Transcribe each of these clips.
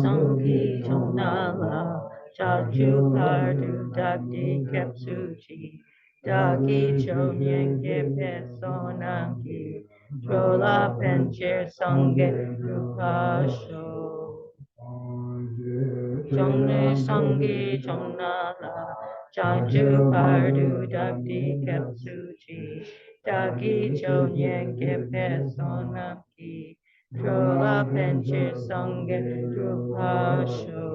Sanghi Chonala Chachu Pardu Dakti Kapsuchi Daki Chonyen Gepe Sonangi Chola Pencher Sange Rupasho Chongne Sanghi Chonala Chachu Pardu Dakti Kapsuchi Daki Chonyen Gepe Sonangi Chola Penche Sange Drupasho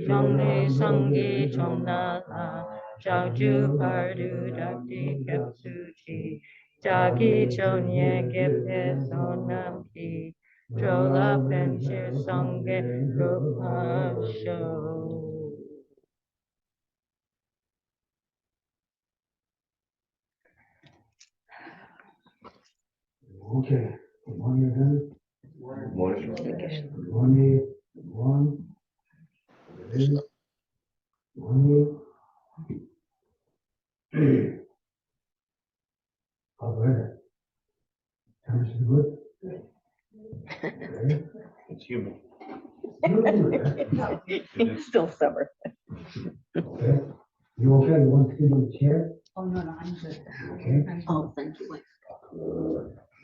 Chongne Sangi Chonala Chauju Pardu Dakti Kapsuchi Dagi Chonye Gepe Sonamki Chola Penche Sange Drupasho. Okay. Good morning again. Good morning. Good morning. Good morning. Good morning. How's the weather? Temperature good? Okay. It's humid. It's still summer. Okay. You okay? You want to sit in the chair? Oh, no, I'm good. Okay. Oh, thank you.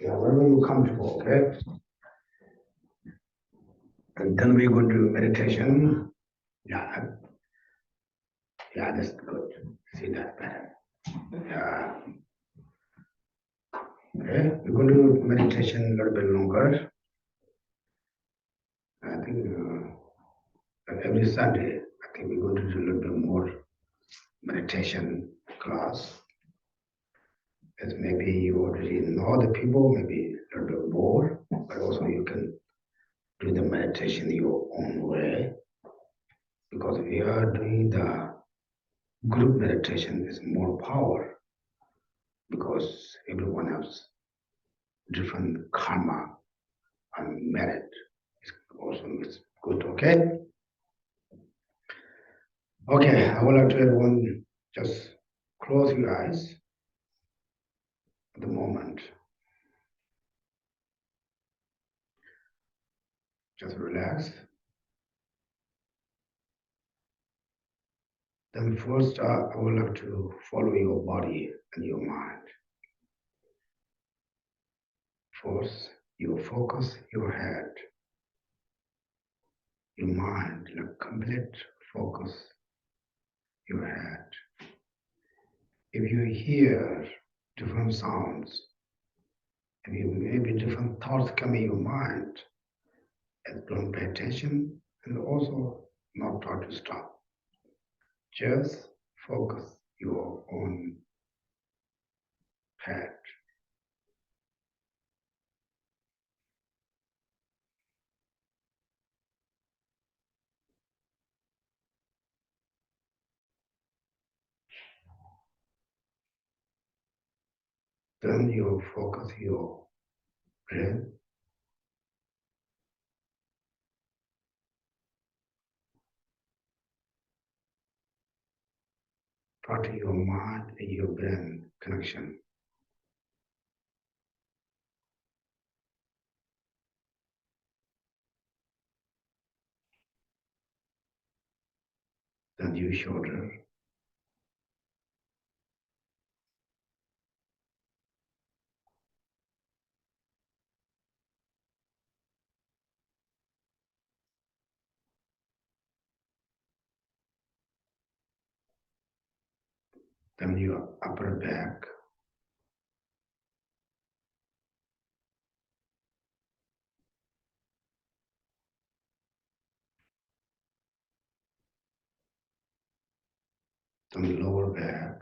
Yeah, wherever you're comfortable, okay? And then we go to meditation. Yeah. Yeah, that's good. See that better. Yeah. Okay. We're going to do meditation a little bit longer. I think every Sunday, I think we're going to do a little bit more meditation class. As maybe you already know the people, maybe a little bit more, but also you can do the meditation your own way. Because if you are doing the group meditation, is more power because everyone has different karma and merit. It's also it's good, okay? Okay, I would like to everyone just close your eyes at the moment. Just relax. Then first, I would like to follow your body and your mind. First, you focus your head, your mind, like complete focus your head. If you hear different sounds, if you maybe different thoughts come in your mind, and don't pay attention and also not try to stop. Just focus your own head. Then you focus your breath. Part your mind and your brain connection. Then your shoulder. Then your upper back. Then lower back.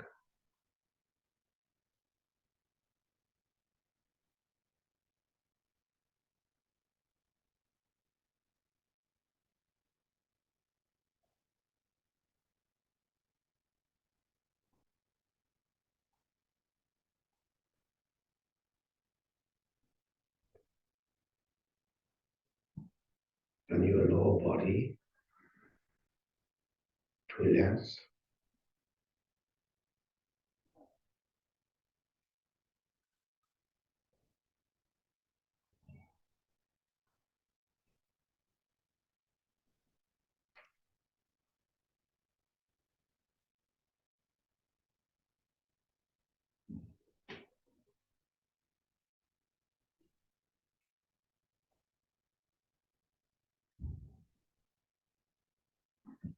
Then your lower body. 2 legs.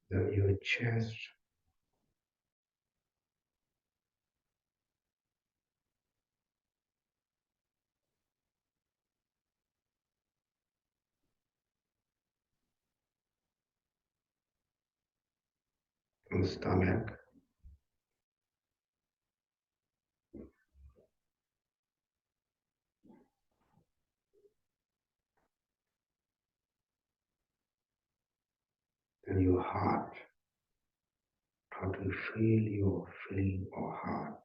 then your chest, and stomach, then your heart. Try to feel your feeling or heart.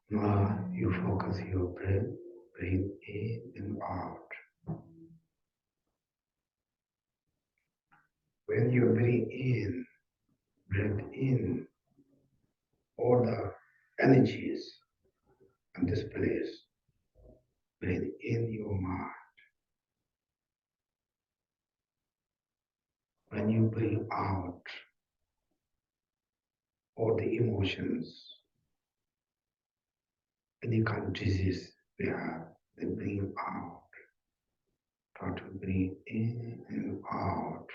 Now you focus your breath, breathe in and out. When you breathe in all the energies in this place, breathe in your mind. When you breathe out all the emotions, any kind of disease we have, they breathe out. Try to breathe in and out.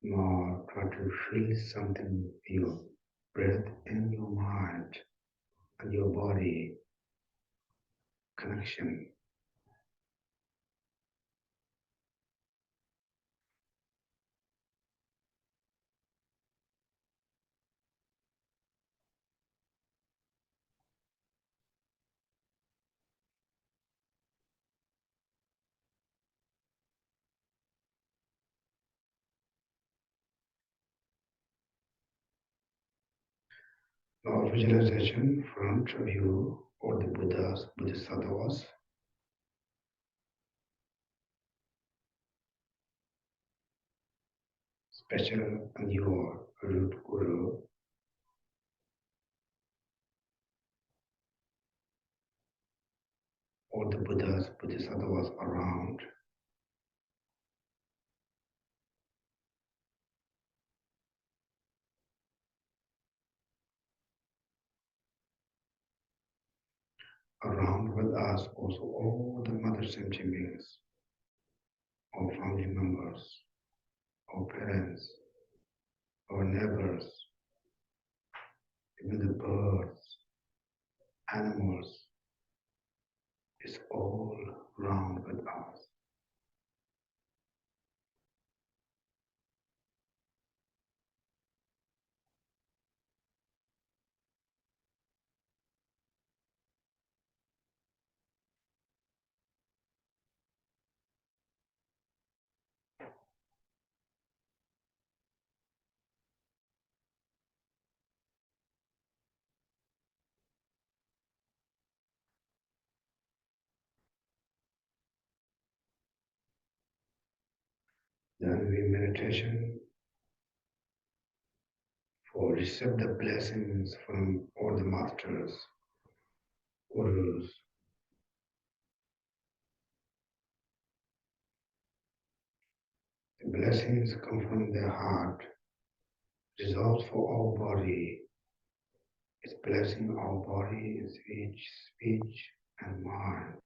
Now try to feel something in your breath and your mind and your body connection. Now visualization front of you or the Buddhas, Bodhisattvas, special and your root guru, all the Buddhas, Bodhisattvas around. Around with us also all the mother sentient beings, our family members, our parents, our neighbors, even the birds, animals, is all round with us. Then we meditation for receive the blessings from all the masters, gurus. The blessings come from their heart, results for our body. It's blessing our body in speech and mind.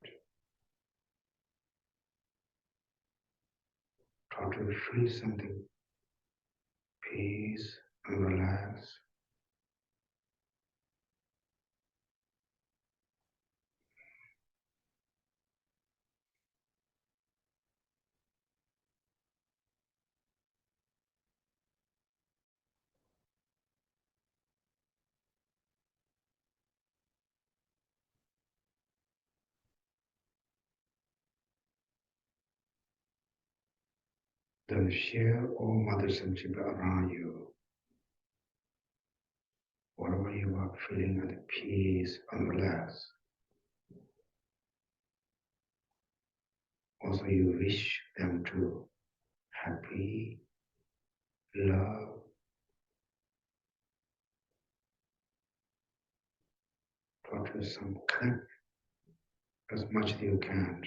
Try to feel something peace and relax. Then share all Mother Sentient around you. Wherever you are feeling at peace and relaxed. Also, you wish them to happy, love, toward some connect as much as you can.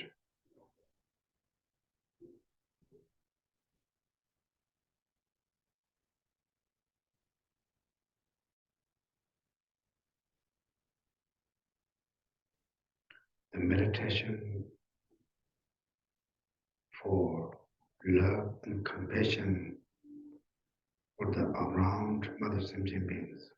The meditation for love and compassion for the around Mother Sentient beings.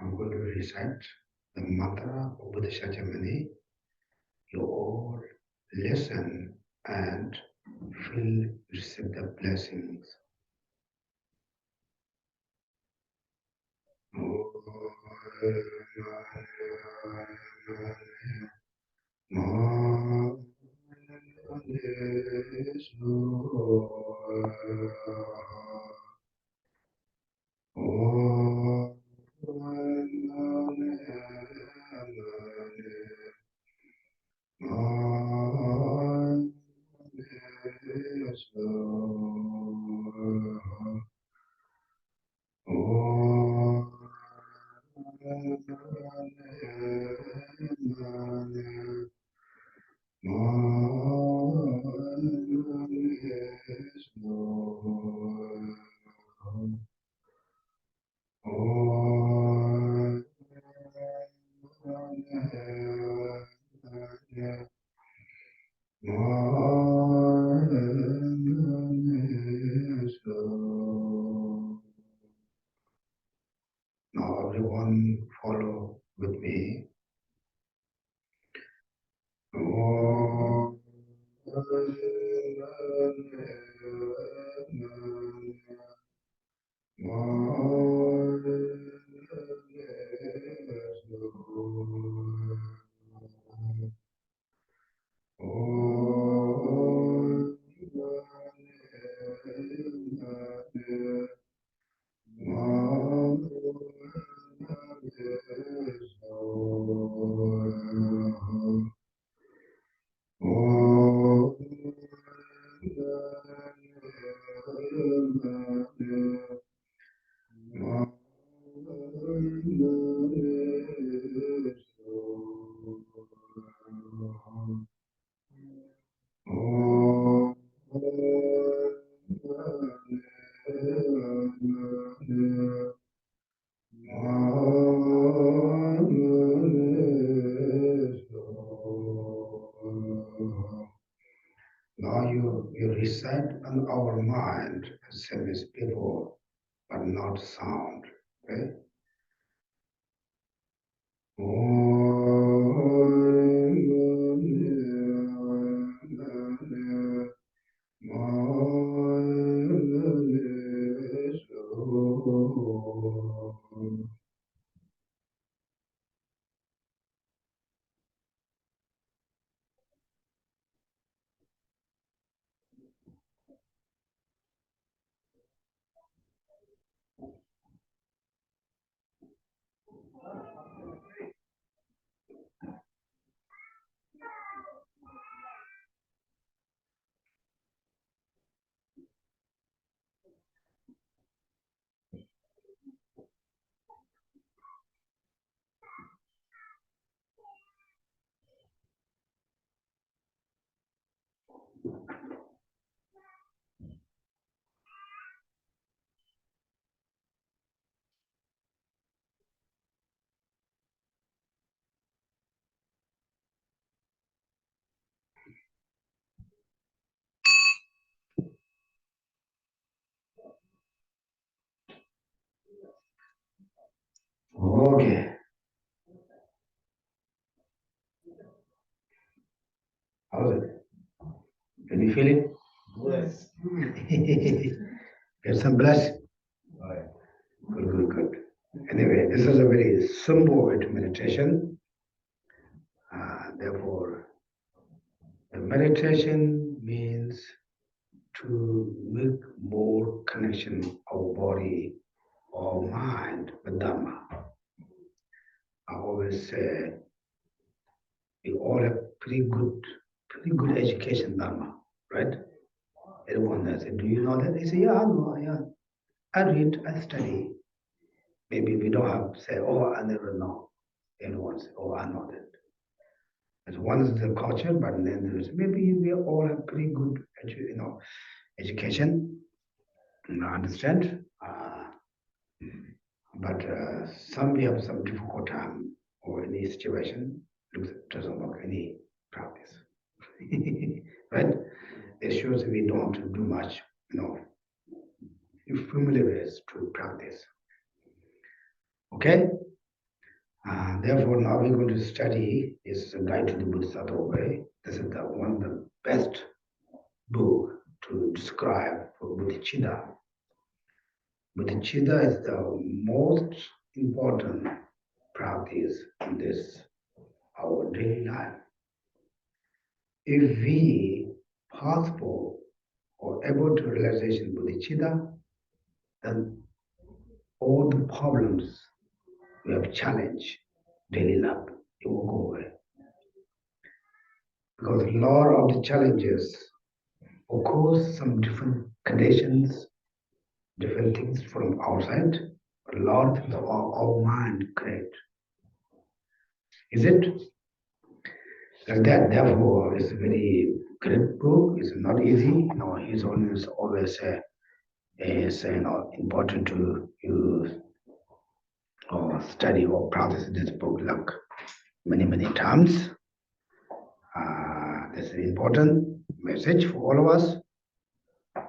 I'm going to recite the mantra of Bodhisattva. You all listen and feel receive the blessings. Now everyone follow with me. Now you reside on our mind, same as before, but not sound. Okay? Okay. How's it? Can you feel it? Yes. Get some blessing. Right. Good, good, good. Anyway, this is a very simple way to meditation. Therefore, the meditation means to make more connection of body or mind with Dhamma. I always say we all have pretty good education Dhamma, right? Everyone has it. Do you know that? They say, yeah, I know, yeah. I read, I study. Maybe we don't have to say, oh, I never know. Everyone say, oh, I know that. As one is the culture, but then there's maybe we all have pretty good, education. I understand. But some we have some difficult time or any situation doesn't work any practice. Right? It shows we don't do much, familiar ways to practice. Okay? Therefore, now we're going to study is a guide to the Bodhisattva way. This is one of the best book to describe for bodhicitta. Bodhicitta is the most important practice in this our daily life. If we possible or able to realization bodhicitta, then all the problems we have challenged daily life, it will go away. Because a lot of the challenges, of course, some different conditions, different things from outside, but a lot of things our mind create. Is it? Like that, therefore, it's a very great book. It's not easy. It's always important to use or study or practice this book like many times. That's an important message for all of us.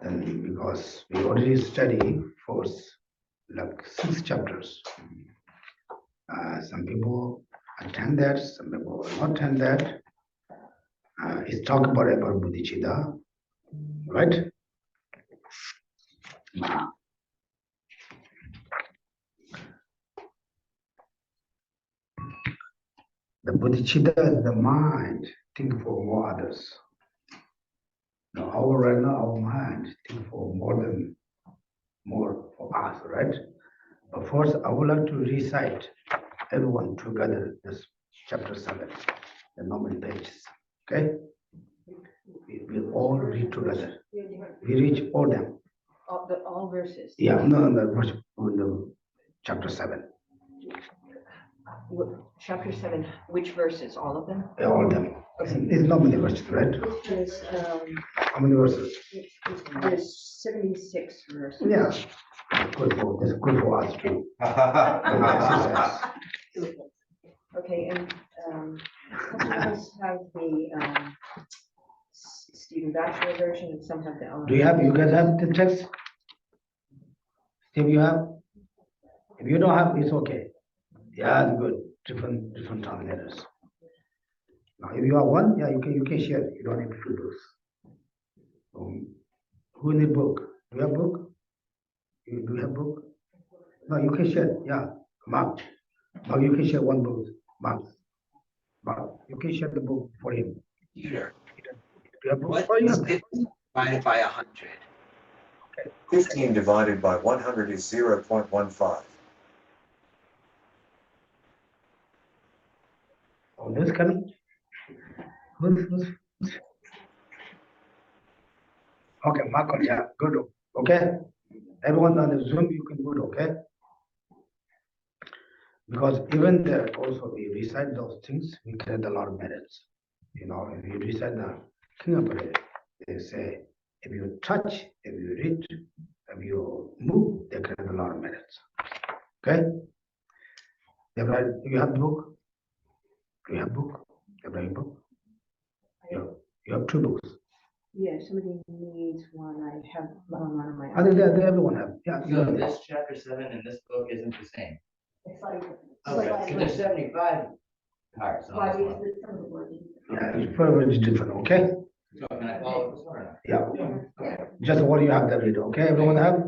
And because we already study for like 6 chapters. Some people attend that, some people will not attend that. It's talk about bodhicitta, right? The bodhicitta is the mind think for more others. Now right now our mind think for more for us, right? But first I would like to recite everyone together this chapter 7, the normal pages. Okay? We will all read together. We reach all them. All verses. Yeah, no, the chapter 7. Chapter 7, which verses? All of them? Yeah, all of them. It's not many verses, right? There's, How many verses? there's 76 verses. Yeah. It's good for us too. Exercise. Okay, and some of us have the Stephen Batchelor version, and some have the Do you guys have the text? Steve, you have? If you don't have, it's okay. Yeah, it's good. Different translators. Now, if you have one, yeah, you can share. You don't need to do this. Who in the book? Do you have book? Do you have book? No, you can share. Yeah, Mark. Now you can share one book. Mark, you can share the book for him. Sure. Do you have book? What Oh, you is have. 50 divided by 100? 15 divided by 100 is 0.15. Oh, this coming? Who's? Okay, Mark, yeah, good. Okay. Everyone on the Zoom, you can do it, okay? Because even there also we recite those things, we create a lot of merits. If you recite the King of Prayer, they say, if you touch, if you read, if you move, they create a lot of merits. Okay? You have the book? Do you have book? You have a book? You have 2 books. Yeah, somebody needs one. I have one on my I think everyone have. Yeah. So this chapter 7 in this book isn't the same. It's like So there's 75 hearts on this one. Yeah, it's very different, okay? So can I follow this one or not? Yeah. Just what you have to read, okay? Everyone have?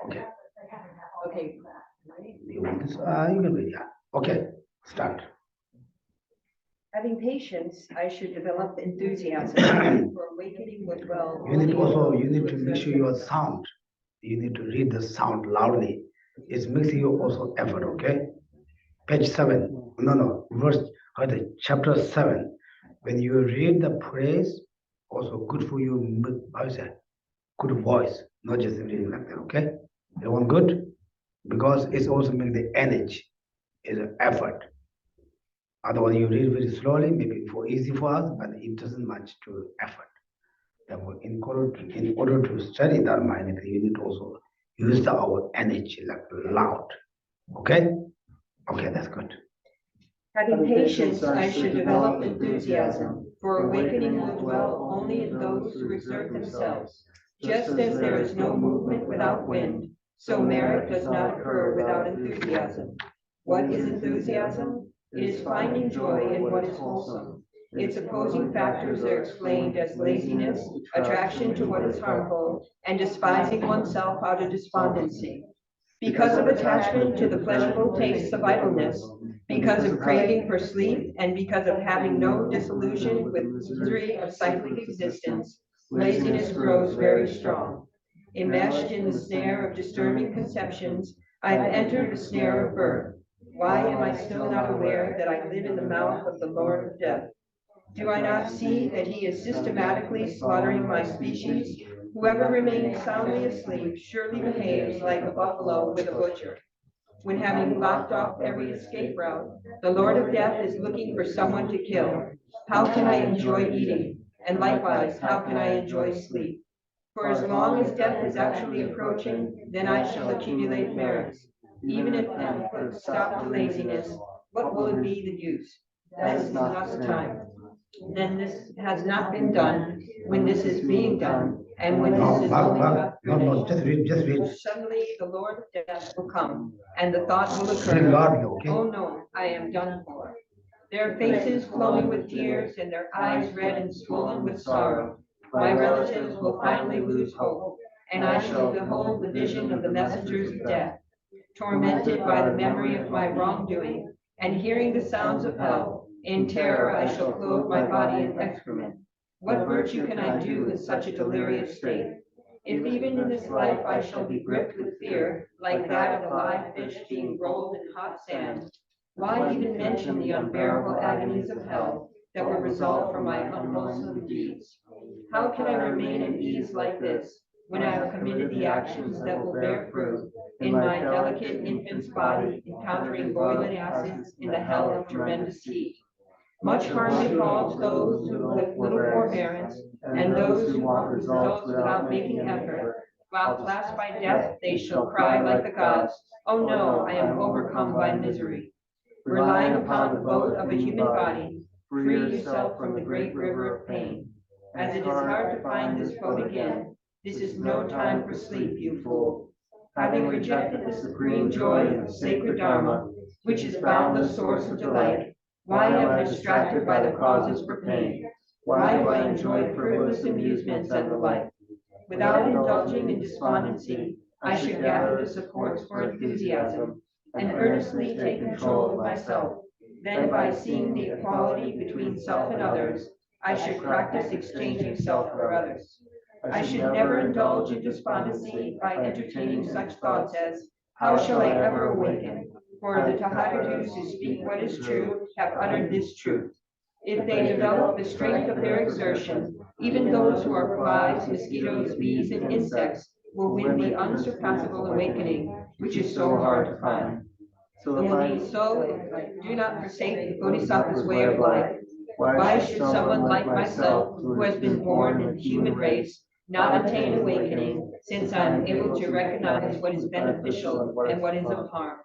Okay. Okay. You want this? You can read, yeah. Okay, start. Having patience, I should develop enthusiasm for awakening with well. You need to make sure your sound. You need to read the sound loudly. It makes you also effort, okay? Page 7. No, verse, chapter 7. When you read the praise, also good for you, how is that? Good voice, not just reading like that, okay? Everyone good? Because it's also make the energy, is an effort. Otherwise, you read very slowly, maybe for easy for us, but it doesn't much to effort. Therefore, in order to study Dharma, anything, you need to also use our energy like loud. Okay? Okay, that's good. Having patience, I should develop enthusiasm for awakening with well only in those who exert themselves. Just as there is no movement without wind, so merit does not occur without enthusiasm. What is enthusiasm? It is finding joy in what is wholesome. Its opposing factors are explained as laziness, attraction to what is harmful, and despising oneself out of despondency. Because of attachment to the pleasurable tastes of idleness, because of craving for sleep, and because of having no disillusion with misery of cyclic existence, laziness grows very strong. Enmeshed in the snare of disturbing conceptions, I have entered the snare of birth. Why am I still not aware that I live in the mouth of the Lord of Death? Do I not see that he is systematically slaughtering my species? Whoever remains soundly asleep surely behaves like a buffalo with a butcher. When having blocked off every escape route, the Lord of Death is looking for someone to kill. How can I enjoy eating? And likewise, how can I enjoy sleep? For as long as death is actually approaching, then I shall accumulate merits. Even if death puts a stop to laziness, what will it be the use? That is not the time. Then this has not been done, when this is being done, and when No, this is only no, just read. Suddenly the Lord of Death will come, and the thought will Read occur, loudly, okay? oh no, I am done for. Their faces flowing with tears, and their eyes red and swollen with sorrow. My relatives will finally lose hope, and I shall behold the vision of the messengers of death. Tormented by the memory of my wrongdoing, and hearing the sounds of hell, in terror I shall clothe my body in excrement. What virtue can I do in such a delirious state? If even in this life I shall be gripped with fear, like that of a live fish being rolled in hot sand, why even mention the unbearable agonies of hell that will result from my unwholesome deeds? How can I remain at ease like this, when I have committed the actions that will bear fruit in my delicate infant's body, encountering boiling acids in the hell of tremendous heat? Much harm befalls those who have little forbearance, and those who want results without making effort. While clasped by death, they shall cry like the gods, oh no, I am overcome by misery. Relying upon the boat of a human body, free yourself from the great river of pain. As it is hard to find this boat again, this is no time for sleep, you fool. Having rejected the supreme joy of the sacred Dharma, which is boundless source of delight, why am I distracted by the causes for pain? Why do I enjoy frivolous amusements and the like? Without indulging in despondency, I should gather the supports for enthusiasm, and earnestly take control of myself. Then by seeing the equality between self and others, I should practice exchanging self for others. I should never indulge in despondency by entertaining such thoughts as, how shall I ever awaken? For the Tathagatas who speak what is true have uttered this truth. If they develop the strength of their exertion, even those who are flies, mosquitoes, bees, and insects will win the unsurpassable awakening, which is so hard to find. So if I do not forsake the Bodhisattva's way of life, why should someone like myself, who has been born in the human race, not attain awakening, since I am able to recognize what is beneficial and what is of harm?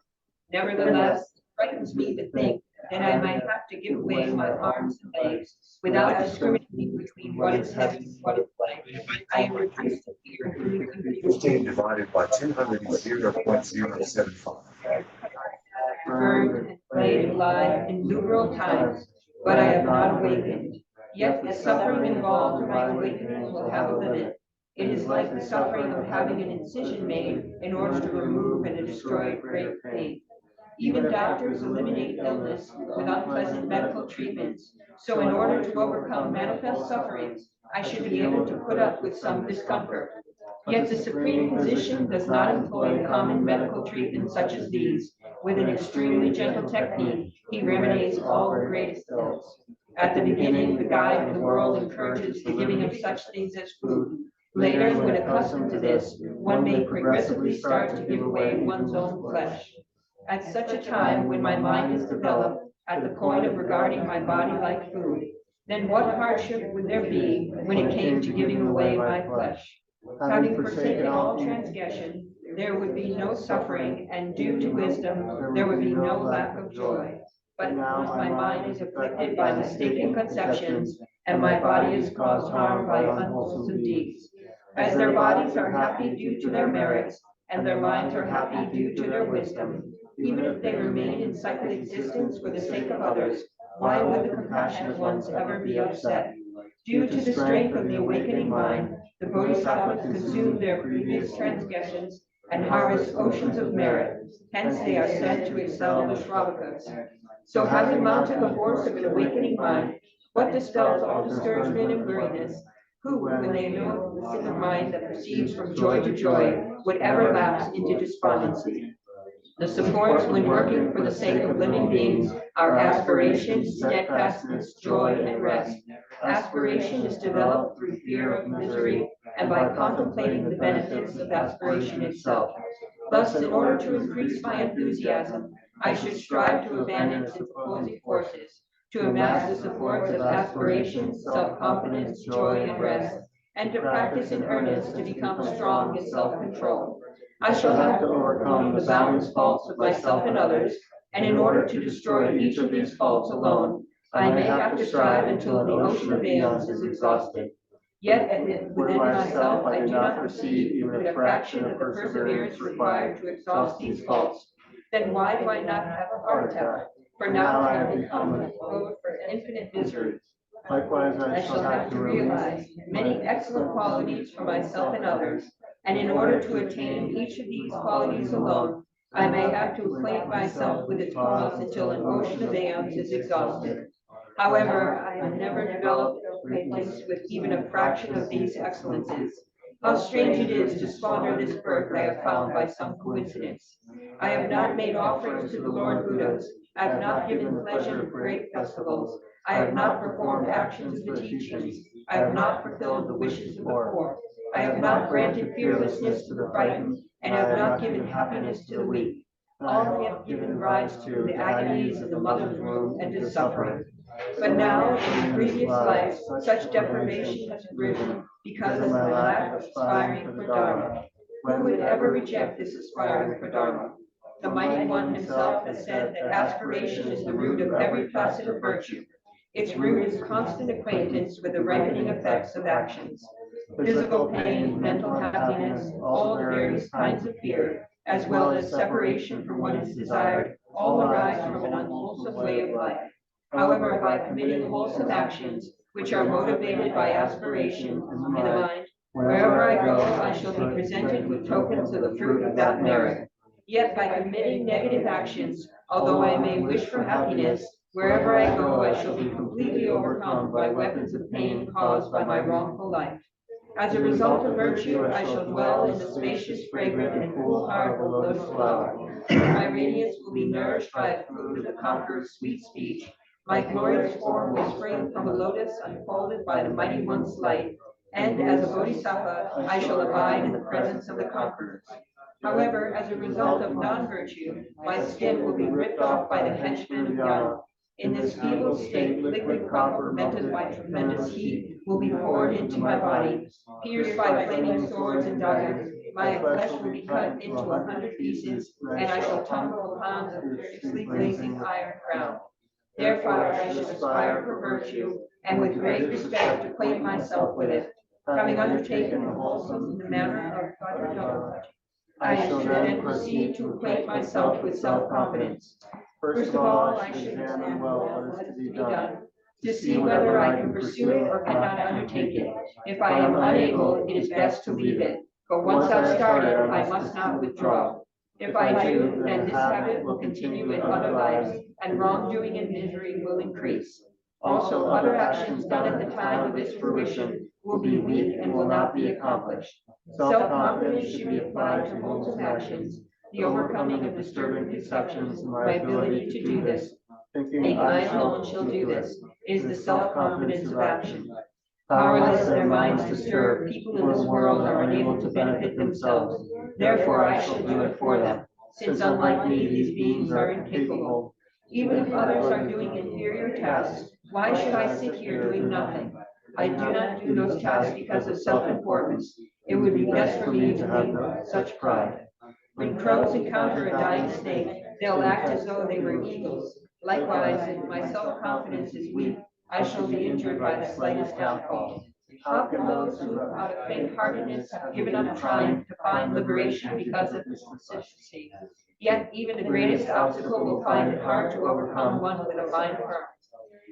Nevertheless, it frightens me to think that I might have to give away my arms and legs without discriminating between what is heavy and what is light. I am reduced to fear through confusion. 15 divided by 200 is 0.075. burned and played alive innumerable times, but I have not awakened. Yet the suffering involved in my awakening will have a limit. It is like the suffering of having an incision made in order to remove and destroy great pain. Even doctors eliminate illness with unpleasant medical treatments. So in order to overcome manifest sufferings, I should be able to put up with some discomfort. Yet the Supreme Physician does not employ common medical treatments such as these. With an extremely gentle technique, he remedies all the greatest ills. At the beginning, the guide of the world encourages the giving of such things as food. Later, when accustomed to this, one may progressively start to give away one's own flesh. At such a time, when my mind is developed at the point of regarding my body like food, then what hardship would there be when it came to giving away my flesh? Having forsaken all transgression, there would be no suffering, and due to wisdom, there would be no lack of joy. But now my mind is afflicted by mistaken conceptions, and my body is caused harm by unwholesome deeds. As their bodies are happy due to their merits, and their minds are happy due to their wisdom, even if they remain in cyclic existence for the sake of others, why would the compassionate ones ever be upset? Due to the strength of the awakening mind, the bodhisattvas consume their previous transgressions and harvest oceans of merit. Hence they are said to excel the Shravakas. So having mounted the horse of an awakening mind, what dispels all discouragement and weariness, who, when they know the state of mind that proceeds from joy to joy, would ever lapse into despondency? The supports when working for the sake of living beings are aspiration, steadfastness, joy, and rest. Aspiration is developed through fear of misery and by contemplating the benefits of aspiration itself. Thus, in order to increase my enthusiasm, I should strive to abandon its opposing forces, to amass the supports of aspiration, self-confidence, joy, and rest, and to practice in earnest to become strong in self-control. I shall have to overcome the boundless faults of myself and others, and in order to destroy each of these faults alone, I may have to strive until the ocean of aeons is exhausted. Yet within myself I do not perceive even a fraction of the perseverance required to exhaust these faults. Then why do I not have a heart attack? For now I have become an abode for infinite misery. Likewise, I shall have to realize many excellent qualities for myself and others, and in order to attain each of these qualities alone, I may have to acquaint myself with its cause until an ocean of aeons is exhausted. However, I have never developed acquaintance with even a fraction of these excellences. How strange it is to squander this birth I have found by some coincidence. I have not made offerings to the Lord Buddhas. I have not given pleasure of great festivals. I have not performed actions of the teachings. I have not fulfilled the wishes of the poor. I have not granted fearlessness to the frightened, and have not given happiness to the weak. All have given rise to the agonies of the mother's womb and to suffering. But now, in previous lives, such deprivation has arisen because of my lack of aspiring for Dharma. Who would ever reject this aspiring for Dharma? The Mighty One himself has said that aspiration is the root of every facet of virtue. Its root is constant acquaintance with the ripening effects of actions. Physical pain, mental happiness, all the various kinds of fear, as well as separation from what is desired, all arise from an unwholesome way of life. However, by committing wholesome actions, which are motivated by aspiration in the mind, wherever I go, I shall be presented with tokens of the fruit of that merit. Yet by committing negative actions, although I may wish for happiness, wherever I go, I shall be completely overcome by weapons of pain caused by my wrongful life. As a result of virtue, I shall dwell in the spacious, fragrant, and cool heart of the lotus flower. My radiance will be nourished by a food of the conqueror's sweet speech. My glorious form will spring from a lotus unfolded by the Mighty One's light, and as a bodhisattva, I shall abide in the presence of the conquerors. However, as a result of non-virtue, my skin will be ripped off by the henchmen of Yama. In this feeble state, liquid copper fermented by tremendous heat will be poured into my body. Pierced by flaming swords and daggers, my flesh will be cut into 100 pieces, and I shall tumble upon the furiously blazing iron ground. Therefore, I should aspire for virtue, and with great respect acquaint myself with it. Having undertaken the wholesome in the manner of bodhicitta, I should then proceed to acquaint myself with self-confidence. First of all, I should examine well what is to be done, to see whether I can pursue it or cannot undertake it. If I am unable, it is best to leave it. But once I've started, I must not withdraw. If I do, then this habit will continue in other lives, and wrongdoing and misery will increase. Also, other actions done at the time of its fruition will be weak and will not be accomplished. Self-confidence should be applied to wholesome actions, the overcoming of disturbing conceptions, my ability to do this. Thinking I alone shall do this is the self-confidence of action. Powerless, their minds disturbed, people in this world are unable to benefit themselves. Therefore, I shall do it for them, since unlike me, these beings are incapable. Even if others are doing inferior tasks, why should I sit here doing nothing? I do not do those tasks because of self-importance. It would be best for me to have no such pride. When crows encounter a dying snake, they'll act as though they were eagles. Likewise, if my self-confidence is weak, I shall be injured by the slightest downfall. How can those who, out of faint-heartedness, have given up trying to find liberation because of this consistency? Yet even the greatest obstacle will find it hard to overcome one with a mind firm.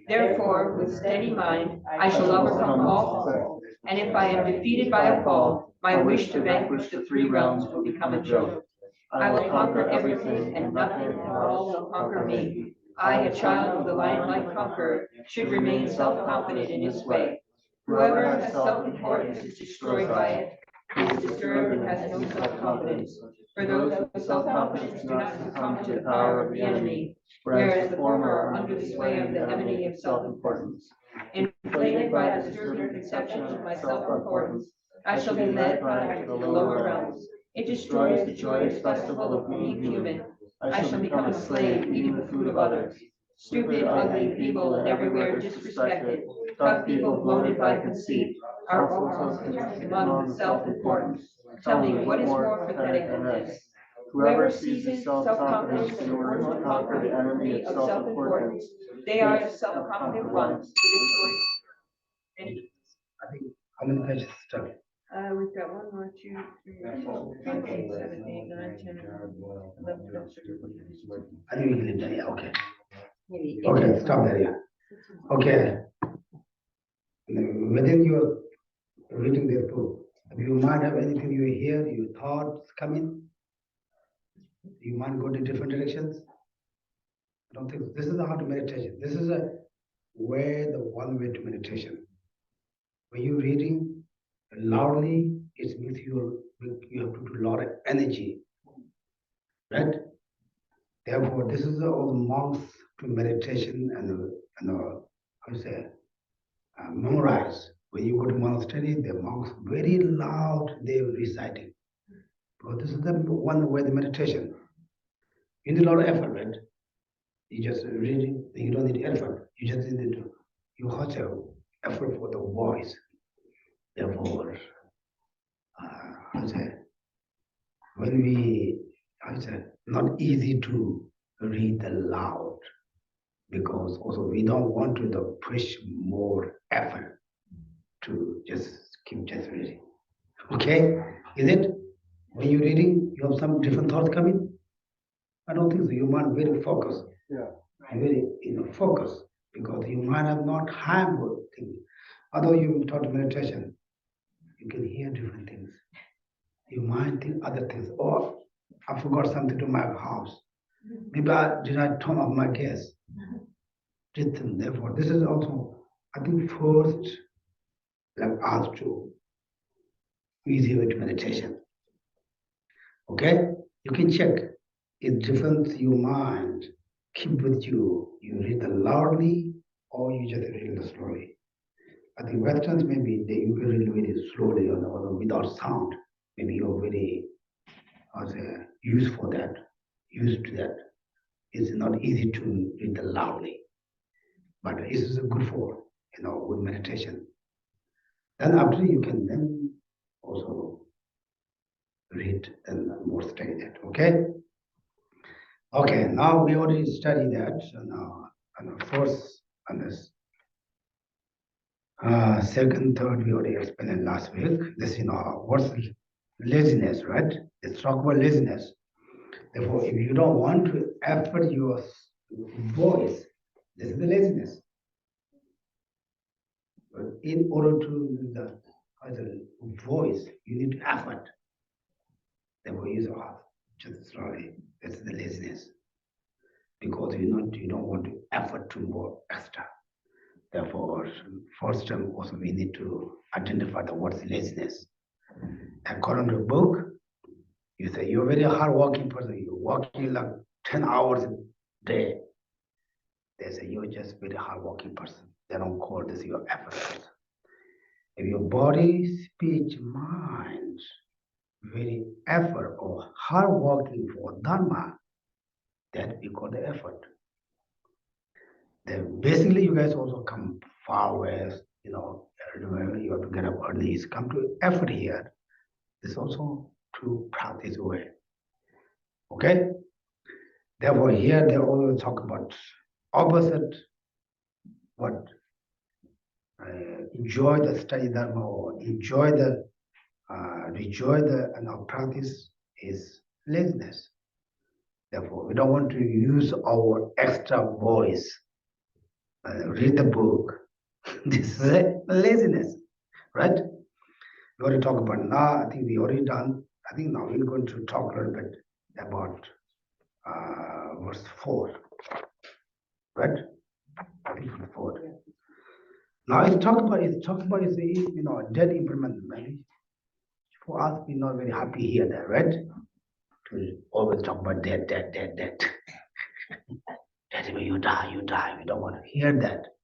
Therefore, with steady mind, I shall overcome all falls, and if I am defeated by a fall, my wish to vanquish the three realms will become a joke. I will conquer everything, and nothing and all will conquer me. I, a child of the lion-like conqueror, should remain self-confident in his way. Whoever has self-importance is destroyed by it. He is disturbed and has no self-confidence. For those with self-confidence do not succumb to the power of the enemy, whereas the former are under the sway of the enemy of self-importance. Inflated by the disturbing conceptions of my self-importance, I shall be led by it to the lower realms. It destroys the joyous festival of being human. I shall become a slave, eating the food of others. Stupid, ugly, feeble, and everywhere disrespected, tough people bloated by conceit, are also among self-importance. Tell me, what is more pathetic than this? Whoever seizes self-confidence in order to conquer the enemy of self-importance, they are the self-confident ones. I think how many pages stuff? We've got 1 more, 2, 3, 4, 5, 6, 7, 8, 9, 10, 11, 12, 13, 14. I think we can leave that, yeah, okay. Okay, stop there, yeah. Okay. Within your reading this book, you might have anything you hear, your thoughts coming. You might go to different directions. I don't think this is the heart of meditation. This is a way, the one way to meditation. When you're reading loudly, it means you have to do a lot of energy, right? Therefore, this is all monks to meditation and how to say, memorize. When you go to monastery, the monks very loud, they reciting. Because this is the one way the meditation. You need a lot of effort, right? You just reading, you don't need effort. You just need to, you have to effort for the voice. Therefore, how to say, when we, how to say, not easy to read the loud, because also we don't want to push more effort to just keep just reading. Okay? Is it? When you're reading, you have some different thoughts coming? I don't think so. You might very focus. Yeah. Very focus, because you might have not harmful things. Although you taught meditation, you can hear different things. You might think other things. Oh, I forgot something to my house. Maybe did I turn off my gas? Therefore, this is also, I think, first, like ask to easy way to meditation. Okay? You can check. It different your mind. Keep with you. You read it loudly or you just read it slowly. I think Westerns maybe you can read it slowly or without sound. Maybe you're very used for that, used to that. It's not easy to read it loudly. But this is good for good meditation. Then after you can then also read and more study that. Okay? Okay, now we already studied that. So now and the first and this second, third we already explained last week. This what's laziness, right? Let's talk about laziness. Therefore, if you don't want to effort your voice. This is the laziness. But in order to use the voice, you need effort. Therefore, use off just slowly. That's the laziness. Because you don't want to effort to more extra. Therefore, first time also we need to identify the word's laziness. According to the book, you say you're a very hardworking person. You're working like 10 hours a day. They say you're just very hardworking person. They don't call this your effort. If your body, speech, mind, very effort or hard working for Dharma, that we call the effort. Then basically you guys also come far west, you have to get up early, come to effort here. This also to practice way. Okay? Therefore here they always talk about opposite what enjoy the study Dharma or enjoy the practice is laziness. Therefore, we don't want to use our extra voice, read the book. This is a laziness, right? We already talk about now. I think we already done. I think now we're going to talk a little bit about verse 4, right? I think verse 4. Now it's talk about dead impermanent. Maybe for us, we're not very happy here, that right? We always talk about dead. That when you die. We don't want to hear that.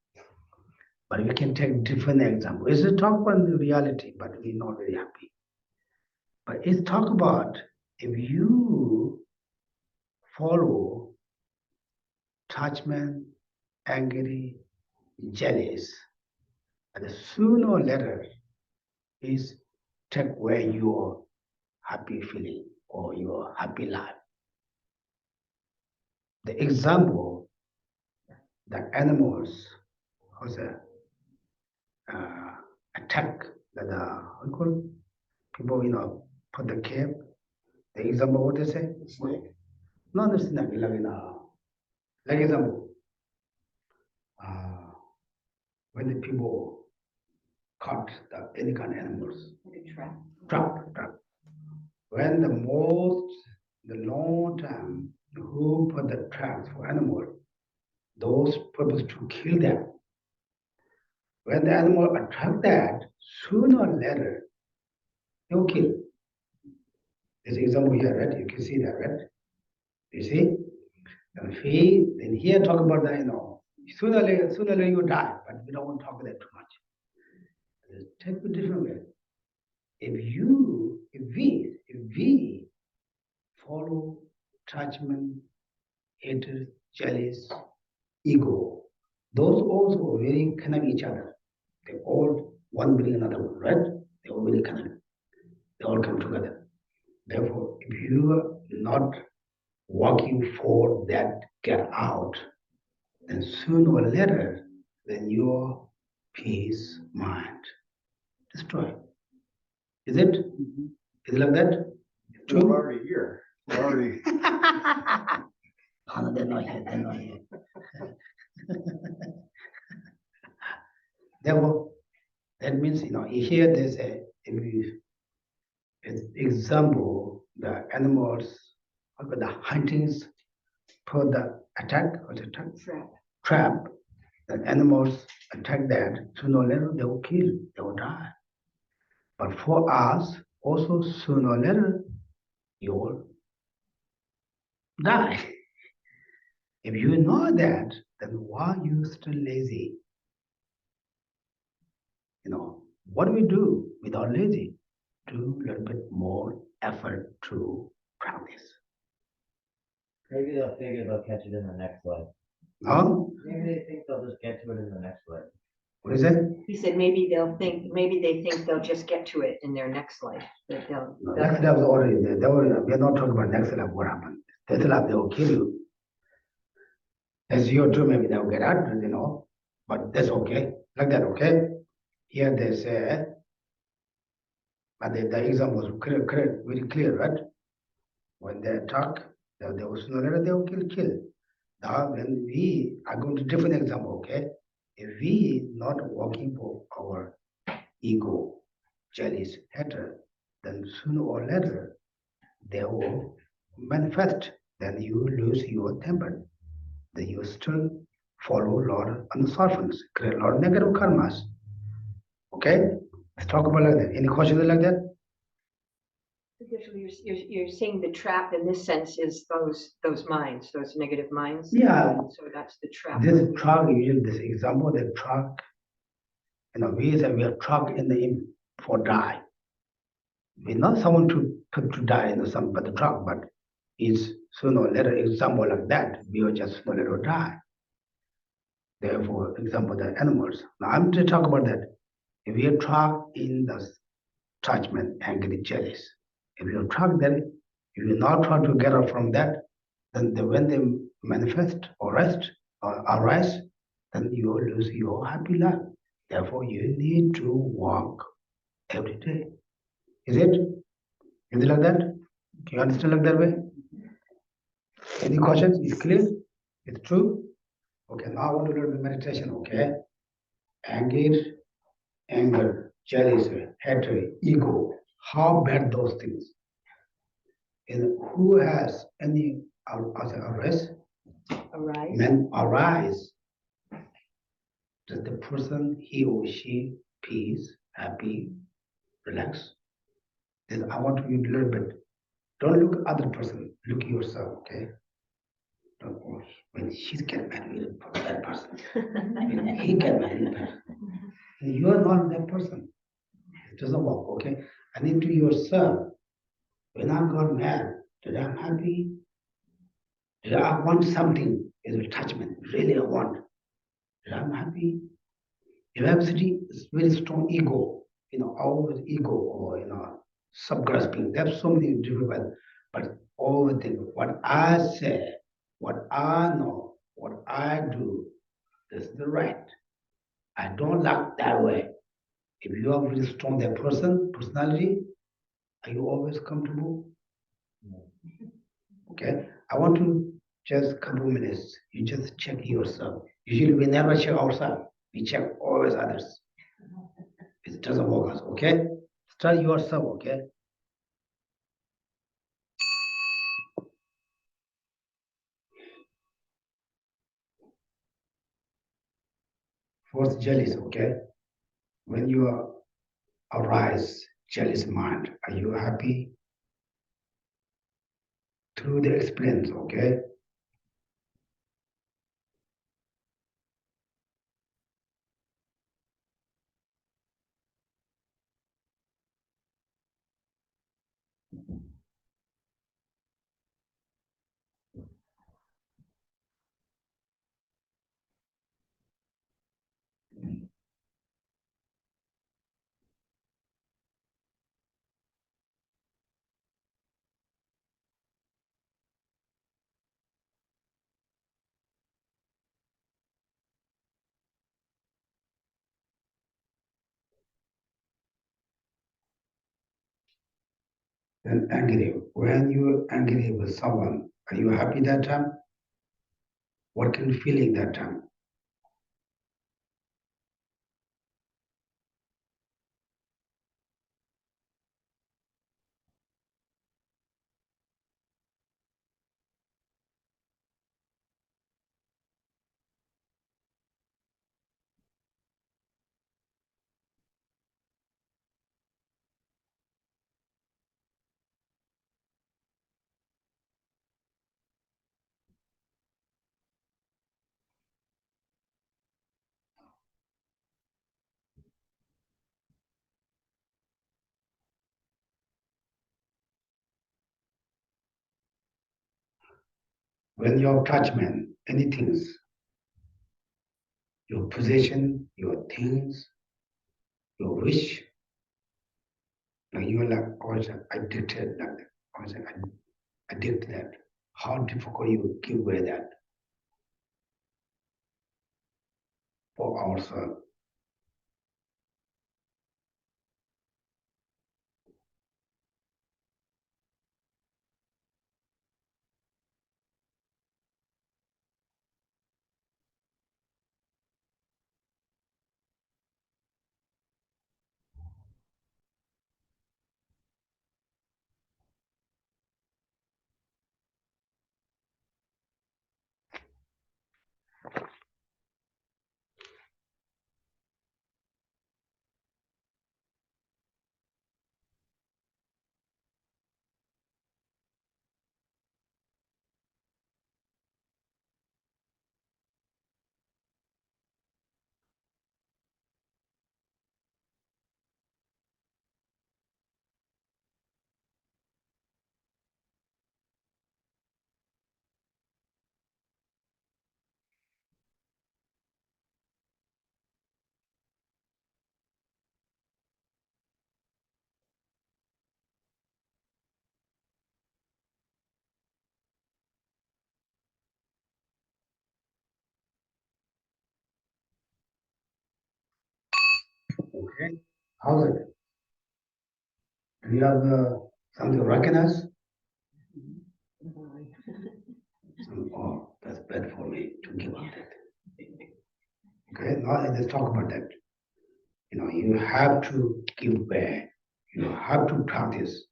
But we can take different example. It's a talk about the reality, but we're not very happy. But it's talk about if you follow attachment, angry, jealous, and sooner or later is take away your happy feeling or your happy life. The example that animals attack that people put the cave. The example what they say? Snake. No, the snake. Like example, when the people caught any kind of animals. Like a trap. Trap. When the long time, who put the traps for animal, those purpose to kill them. When the animal attract that, sooner or later, they will kill. This example here, right? You can see that, right? You see? And here talk about that, sooner or later you die, but we don't want to talk about that too much. Let's take a different way. If we follow attachment, hatred, jealous, ego, those also very connect each other. They all one bring another one, right? They all very connect. They all come together. Therefore, if you are not working for that get out, then sooner or later, then your peace, mind, destroy. Is it? Is it like that? We're already here. We're already. Oh, no, they're not here. They're not here. Therefore, that means here there's an example. The animals, the huntings, put the attack or the trap. The animals attack that. Sooner or later they will kill. They will die. But for us, also sooner or later, you will die. If you know that, then why are you still lazy? What do we do without lazy? Do a little bit more effort to practice. Maybe they'll figure they'll catch it in the next life. Huh? Maybe they think they'll just get to it in the next life. What is that? He said maybe they think they'll just get to it in their next life. That No, that was already there. We are not talking about next life, what happened. This life, they will kill you. As you do, maybe they will get out, but that's okay. Like that, okay? Here they say, but the example was very clear, right? When they attack, they will sooner or later they will kill. Now, when we are going to different example, okay? If we not working for our ego, jealous, hatred, then sooner or later they will manifest. Then you lose your temper. Then you still follow Lord unsolvents, create a lot of negative karmas. Okay? Let's talk about like that. Any questions like that? You're seeing the trap in this sense is those minds, those negative minds. Yeah. So that's the trap. This truck, you use this example, the truck, we say we are truck in the for die. We're not someone to die in some but the truck, but it's sooner or later example like that, we will just sooner or later die. Therefore, example the animals. Now I'm to talk about that. If we are trapped in the attachment, angry, jealous, if you are trapped there, if you not try to get out from that, then when they manifest or rest or arise, then you will lose your happy life. Therefore, you need to walk every day. Is it? Is it like that? Can you understand like that way? Any questions? Is clear? It's true? Okay, now I want to learn the meditation, okay? Anger, jealousy, hatred, ego. How bad those things? And who has any arise? Arise. Men arise. Does the person, he or she, peace, happy, relax? Then I want you to learn, but don't look at other person, look at yourself, okay? Don't, oh, when she's get mad for that person, when he get mad with that person, you are not that person. It doesn't work, okay? And into yourself, when I got mad, did I'm happy? Did I want something? Is attachment, really I want. Did I'm happy? You have very strong ego, always ego or sub-grasping. There's so many different, but all the things, what I say, what I know, what I do, this is the right. I don't like that way. If you are very strong, that personality, are you always comfortable? Okay. I want to just couple minutes. You just check yourself. Usually we never check ourselves. We check always others. It doesn't work out, okay? Start yourself, okay? First, jealous, okay? When you arise, jealous mind, are you happy? Through the experience, okay? Then angry. When you're angry with someone, are you happy that time? What can you feeling that time? When your attachment, anything, your possession, your things, your wish, like you are like also addicted, like also addicted that. How difficult you give away that for ourselves. Okay, how's it? Do you have something to recognize? Oh, that's bad for me to give up that. Okay, now let's talk about that. You have to give back. You have to practice.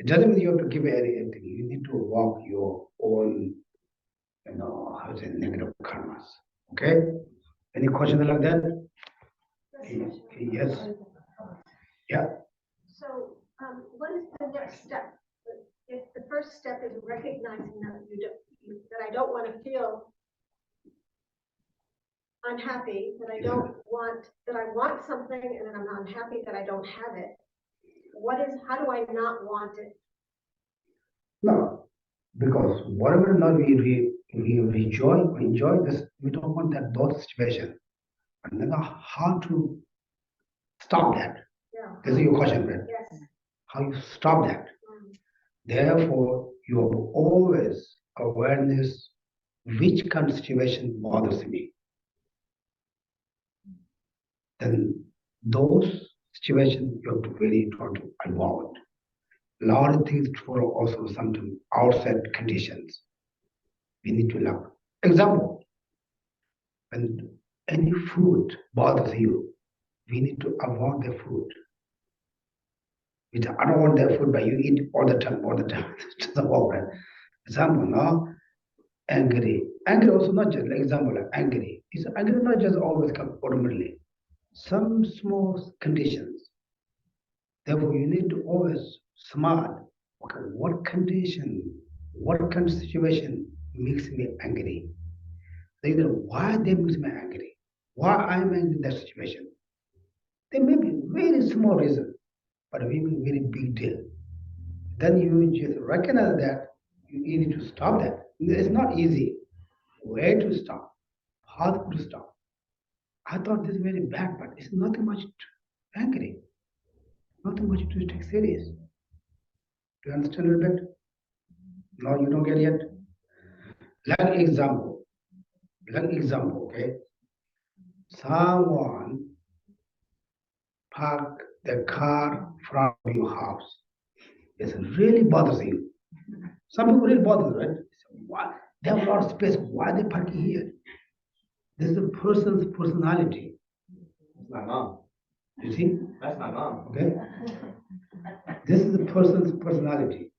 It doesn't mean you have to give anything. You need to walk your own, how to say, negative karmas. Okay? Any questions like that? Yes. Yeah. So, what is the next step? If the first step is recognizing that I don't want to feel unhappy, that I want something and then I'm unhappy that I don't have it. How do I not want it? No, because whatever not we enjoy this, we don't want those situations. And then how to stop that? Yeah. This is your question, right? Yes. How you stop that? Therefore, you have always awareness which kind of situation bothers me. Then those situations you have to really try to avoid. A lot of things follow also some outside conditions. We need to learn. Example, when any food bothers you, we need to avoid the food. I don't want that food, but you eat all the time. It doesn't work, right? Example, no? Angry. Angry also not just, like example, like angry. Angry not just always come automatically. Some small conditions. Therefore, you need to always smart. Okay, what condition, what kind of situation makes me angry? Why they makes me angry? Why I'm in that situation? There may be very small reason, but maybe very big deal. Then you just recognize that you need to stop that. It's not easy. Where to stop? How to stop? I thought this is very bad, but it's nothing much angry. Nothing much to take serious. Do you understand a little bit? No, you don't get yet? Like example, okay? Someone park the car from your house. It really bothers you. Some people really bother, right? Why? They have a lot of space. Why are they parking here? This is a person's personality. That's my mom. You see? That's my mom. Okay? This is a person's personality.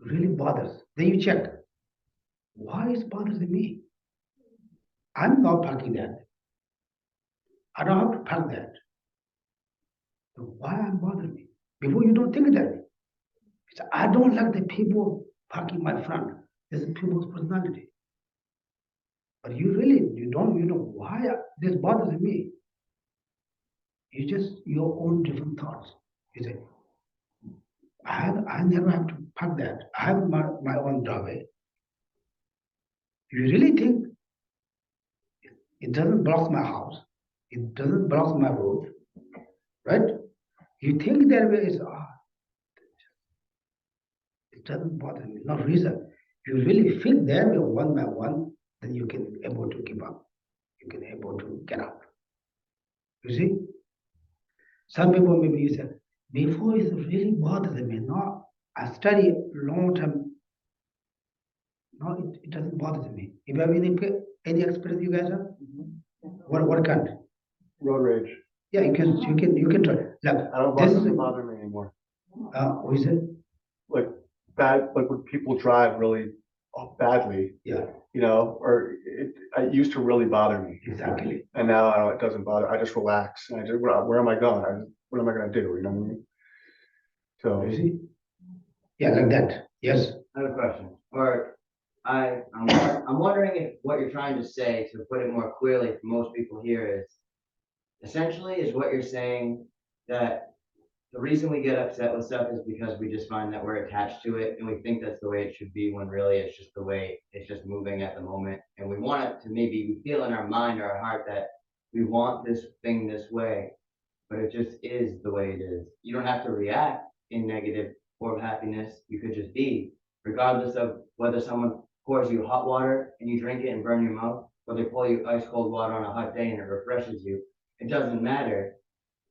Really bothers. Then you check. Why is bothering me? I'm not parking that. I don't have to park that. So why I'm bothering me? Before you don't think that. I don't like the people parking my front. This is people's personality. But you don't know why this bothers me. You just your own different thoughts. You say, I never have to park that. I have my own driveway. You really think it doesn't block my house? It doesn't block my road, right? You think that way is it doesn't bother me. No reason. If you really feel that way one by one, then you can be able to give up. You can be able to get up. You see? Some people maybe you said, before it really bothers me. No, I study long time. No, it doesn't bother me. If you have any experience you guys have? What kind? Road rage. Yeah, you can try. Like I don't this doesn't is bother me anymore. what is it? Like like when people drive really badly, Yeah, or it used to really bother me. exactly. And now it doesn't bother. I just relax. And I just, where am I going? What am I going to do? You know what I mean? So, You see? Yeah, like that. Yes. I have a question. I'm wondering if what you're trying to say, to put it more clearly for most people here, is essentially is what you're saying that the reason we get upset with stuff is because we just find that we're attached to it and we think that's the way it should be, when really it's just the way it's just moving at the moment. And we want it to, maybe we feel in our mind or our heart that we want this thing this way, but it just is the way it is. You don't have to react in negative or happiness. You could just be, regardless of whether someone pours you hot water and you drink it and burn your mouth, or they pour you ice cold water on a hot day and it refreshes you. It doesn't matter.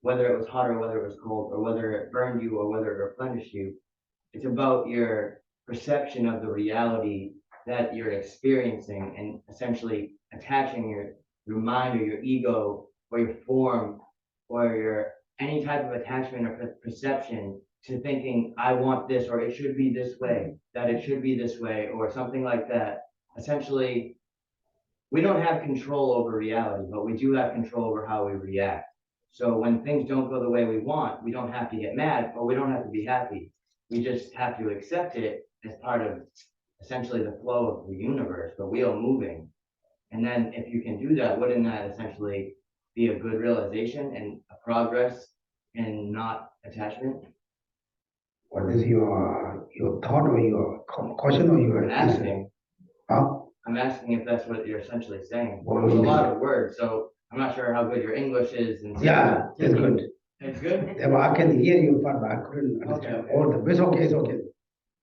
whether it was hot or whether it was cold, or whether it burned you or whether it replenished you. It's about your perception of the reality that you're experiencing and essentially attaching your mind or your ego or your form or your any type of attachment or perception to thinking, I want this, or it should be this way, that it should be this way, or something like that. Essentially, we don't have control over reality, but we do have control over how we react. So when things don't go the way we want, we don't have to get mad or we don't have to be happy. We just have to accept it as part of essentially the flow of the universe, the wheel moving. And then if you can do that, wouldn't that essentially be a good realization and a progress and not attachment? What is your thought or your caution or your I'm answer? asking. Huh? I'm asking if that's what you're essentially saying. What There's a do you lot mean? of words, so I'm not sure how good your English is. And Yeah, that's good. It's good. Yeah, but I can hear you, but I couldn't understand Okay. all the. It's okay. It's okay.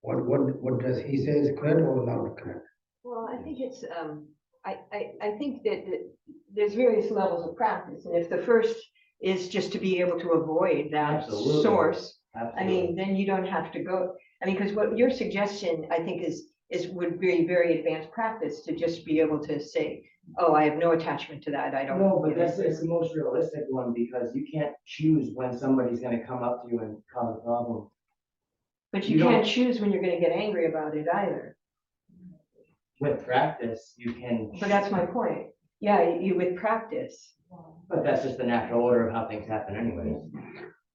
What does he say is correct or not correct? Well, I think it's, I think that there's various levels of practice, and if the first is just to be able to avoid that Absolutely. source, Absolutely. I mean, then you don't have to go, I mean, because what your suggestion, I think, is would be very advanced practice to just be able to say, oh, I have no attachment to that, I don't. No, but it's the most realistic one because you can't choose when somebody's gonna come up to you and cause a problem. But you you can't don't- choose when you're gonna get angry about it either. With practice, you can. So that's my point. Yeah, you with practice. But that's just the natural order of how things happen anyways.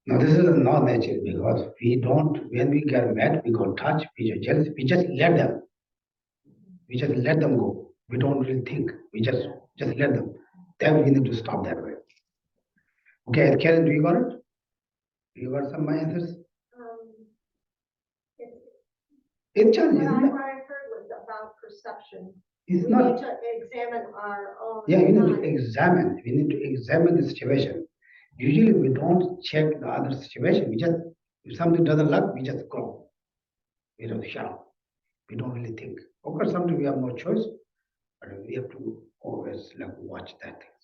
Now this is not nature because we don't. When we get mad, we go touch. We just let them. We just let them go. We don't really think. We just let them. Then we need to stop that way. Okay, Karen, do you got it? You got some answers? It's- It's challenging, What isn't it? what I heard was about perception. It's We not. need to examine our own. Yeah, you need to mind. examine. We need to examine the situation. Usually we don't check the other situation. We just, if something doesn't look, we just go. We don't shut up. We don't really think. Of course, sometimes we have no choice, but we have to always like watch that things.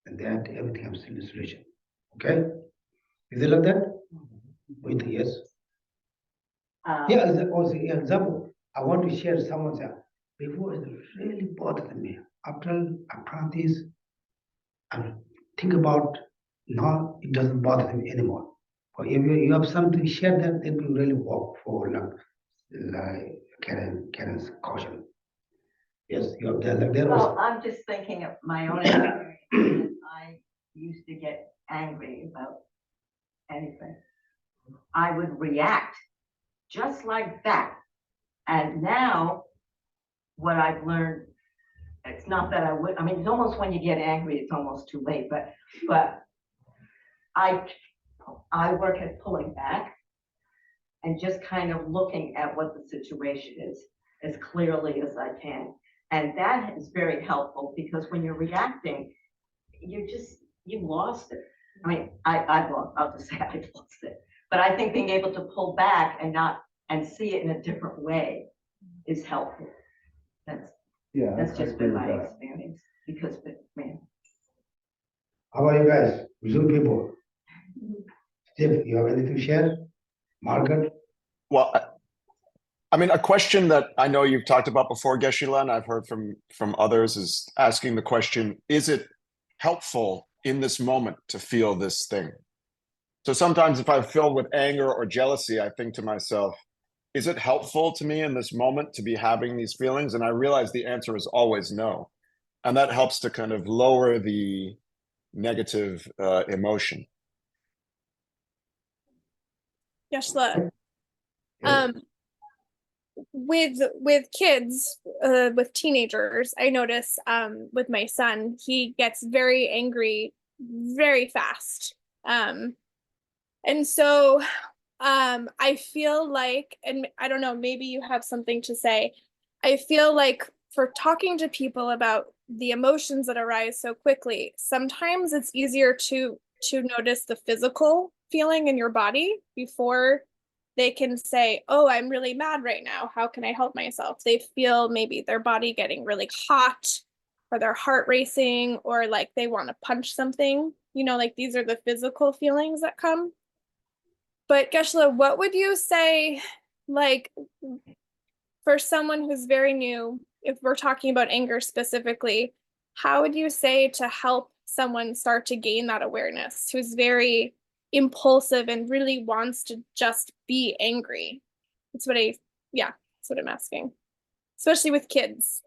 And then everything has a solution. Okay? Is it like that? With yes. Yeah, as also example, I want to share someone said, before it really bothered me. After I practice, I think about now it doesn't bother me anymore. But if you have something to share that, then you really walk forward like Karen's caution. Yes, you have that like that Well, also. I'm just thinking of my own experience. I used to get angry about anything. I would react just like that. And now what I've learned, it's not that I would, I mean, it's almost when you get angry, it's almost too late, but I work at pulling back and just kind of looking at what the situation is as clearly as I can. And that is very helpful because when you're reacting, you lost it. I mean, I'll just say I lost it. But I think being able to pull back and see it in a different way is helpful. That's just been my experience because, man. How are you guys? Zoom people. Steve, you have anything to share? Margaret? Well, I mean, a question that I know you've talked about before, Geshe-la, and I've heard from others is asking the question, is it helpful in this moment to feel this thing? So sometimes if I'm filled with anger or jealousy, I think to myself, is it helpful to me in this moment to be having these feelings? And I realize the answer is always no. And that helps to kind of lower the negative emotion. Geshe-la, with kids, with teenagers, I notice with my son, he gets very angry very fast. And so I feel like, and I don't know, maybe you have something to say. I feel like for talking to people about the emotions that arise so quickly, sometimes it's easier to notice the physical feeling in your body before they can say, oh, I'm really mad right now. How can I help myself? They feel maybe their body getting really hot or their heart racing or like they want to punch something. like these are the physical feelings that come. But Geshe, what would you say, like, for someone who's very new, if we're talking about anger specifically, how would you say to help someone start to gain that awareness, who's very impulsive and really wants to just be angry? That's what I'm asking, especially with kids.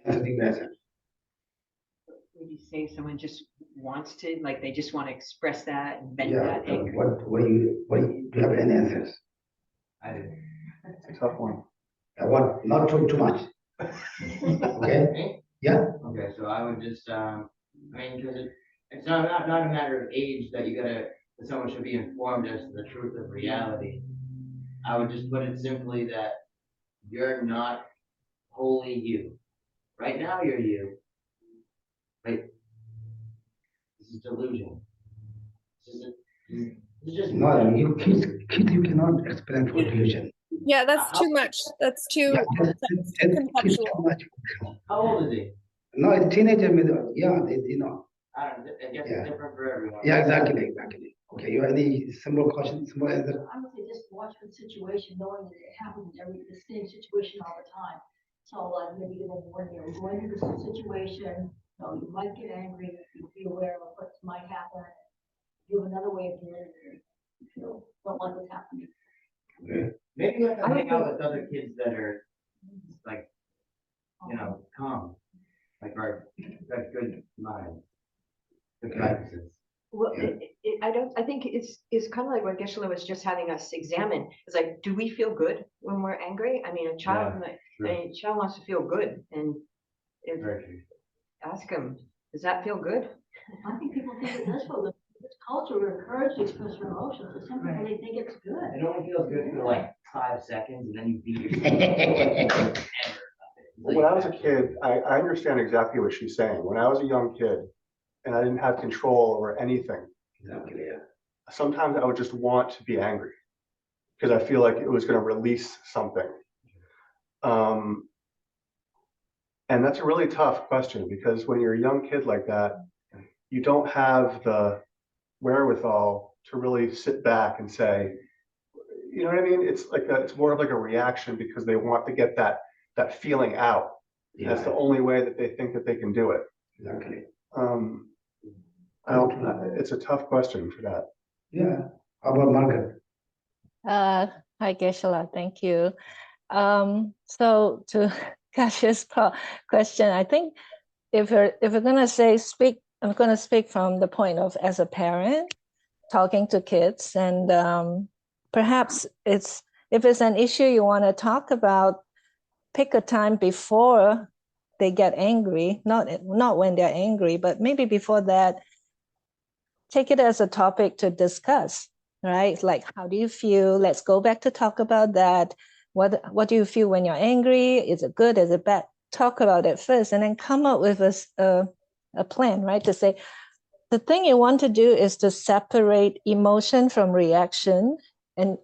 I think that's it. Would you say someone just wants to, like, they just want to express that and vent Yeah, that anger? do you have any answers? It's a tough one. I want not too much. Okay? Me? Yeah. Okay, so I would just, I mean, because it's not a matter of age that that someone should be informed as to the truth of reality. I would just put it simply that you're not wholly you. Right now you're you. Right? This is delusion. This is just No, you kids, you cannot explain for delusion. Yeah, that's too much. That's too, Yeah, that's too kids conceptual. too much. How old is he? No, it's teenager, yeah, I don't know, I guess Yeah. it's different for everyone. Yeah, exactly. Okay, you have any simple question, simple answer? I would say just watch the situation, knowing that it happens the same situation all the time. So like maybe give a warning, going into this situation, you might get angry, you be aware of what might happen. You have another way of doing it, if you don't want what's happening. Okay. Maybe you have to hang out with other kids that are like, calm, like are got good minds, good practices. Well, I think it's kind of like what Geshe was just having us examine. It's like, do we feel good when we're angry? I mean, a child wants to feel good, and if Very true. ask them, does that feel good? I think people think it does feel good. This culture will encourage to express your emotions, but some people, they think it's good. It only feels good for like 5 seconds, and then you beat yourself. When I was a kid, I understand exactly what she's saying. When I was a young kid and I didn't have control over anything, Exactly, yeah. sometimes I would just want to be angry because I feel like it was going to release something. And that's a really tough question because when you're a young kid like that, you don't have the wherewithal to really sit back and say, you know what I mean? It's like it's more of like a reaction because they want to get that feeling out. Yeah. That's the only way that they think that they can do it. Exactly. It's a tough question for that. Yeah. How about Margaret? Hi, Geshe, thank you. So to Kasha's question, I think if we're gonna I'm gonna speak from the point of as a parent talking to kids, and perhaps if it's an issue you want to talk about, pick a time before they get angry, not when they're angry, but maybe before that, take it as a topic to discuss, right? Like, how do you feel? Let's go back to talk about that. What do you feel when you're angry? Is it good? Is it bad? Talk about it first, and then come up with a plan, right? To say, the thing you want to do is to separate emotion from reaction. And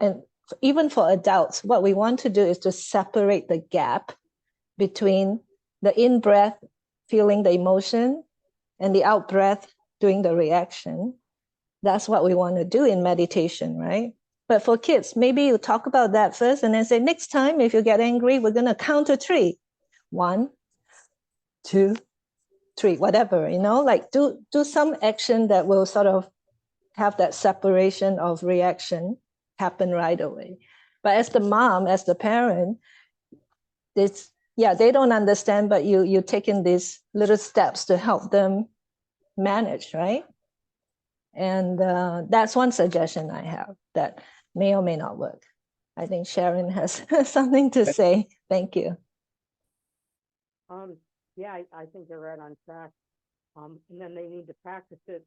even for adults, what we want to do is to separate the gap between the in-breath feeling the emotion and the out-breath doing the reaction. That's what we want to do in meditation, right? But for kids, maybe you talk about that first and then say, next time if you get angry, we're going to count to 3. 1, 2, 3, whatever, like do some action that will sort of have that separation of reaction happen right away. But as the mom, as the parent, they don't understand, but you taking these little steps to help them manage, right? And that's one suggestion I have that may or may not work. I think Sharon has something to say. Thank you. Yeah, I think they're right on track. And then they need to practice it,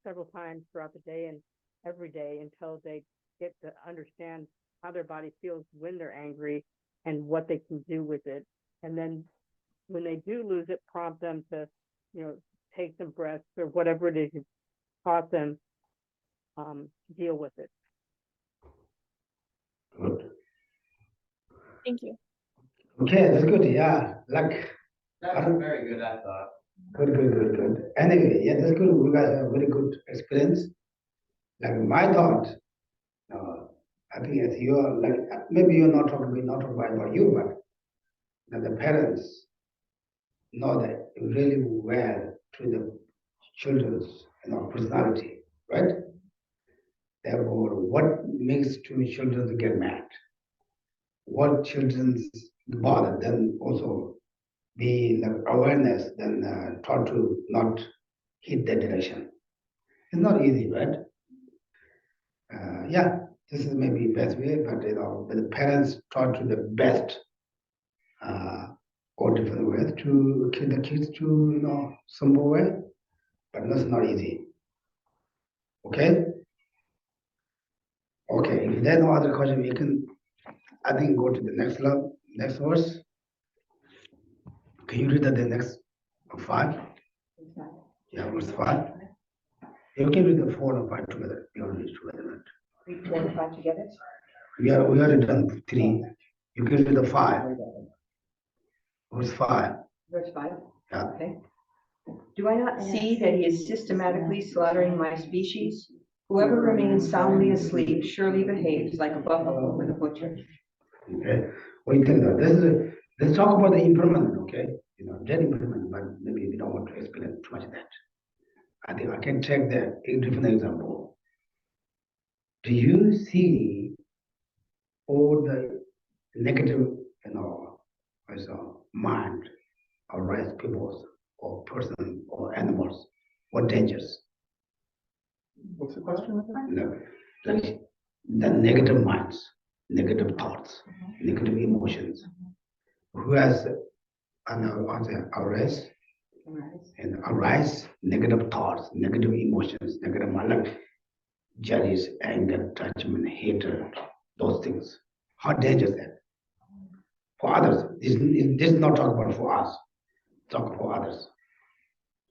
several times throughout the day and every day until they get to understand how their body feels when they're angry and what they can do with it. And then when they do lose it, prompt them to, take some breaths or whatever it is you taught them, deal with it. Good. Thank you. Okay, that's good. Yeah, like That was very good, I thought. Good. Anyway, yeah, that's good. You guys have a very good experience. Like my thought, I think as you are like, maybe you're not talking about you, but that the parents know that really well to the children's personality, right? Therefore, what makes two children get mad? What children's bother? Then also be the awareness, then taught to not hit that direction. It's not easy, right? Yeah, this is maybe best way, but the parents taught to the best or different ways to keep the kids to some more way, but that's not easy. Okay. Okay. If there's no other question, we can, I think, go to the next level, next verse. Can you read the next 5? Yeah, verse 5. You can read the 4 and 5 together. You already read together. Read 4 and 5 together. We already done 3. You can read the 5. Verse 5. Verse 5. Yeah. Okay. Do I not see that he is systematically slaughtering my species? Whoever remains soundly asleep surely behaves like a buffalo with a butcher. Okay. What do you think of this? Let's talk about the impermanent, okay? Dead impermanent, but maybe we don't want to explain too much of that. I think I can take that a different example. Do you see all the negative, mind or rise peoples or person or animals? What dangers? What's the question? Like the negative minds, negative thoughts, negative emotions. Who has arise and arise negative thoughts, negative emotions, negative mind, like jealous, anger, attachment, hatred, those things. How dangerous that? For others, this is not talk about for us. Talk for others.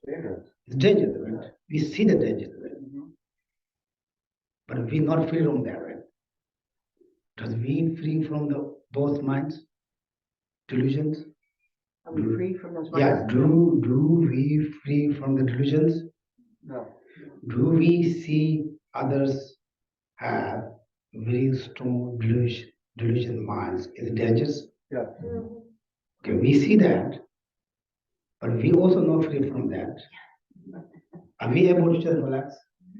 It's dangerous, right? We see the danger, right? But we not free from that, right? Does we free from those minds, delusions? Are we free from those minds? Yeah. Do we free from the delusions? No. Do we see others have very strong delusion minds? Is it dangerous? Yeah. Okay, we see that, but we also not free from that. Are we able to just relax?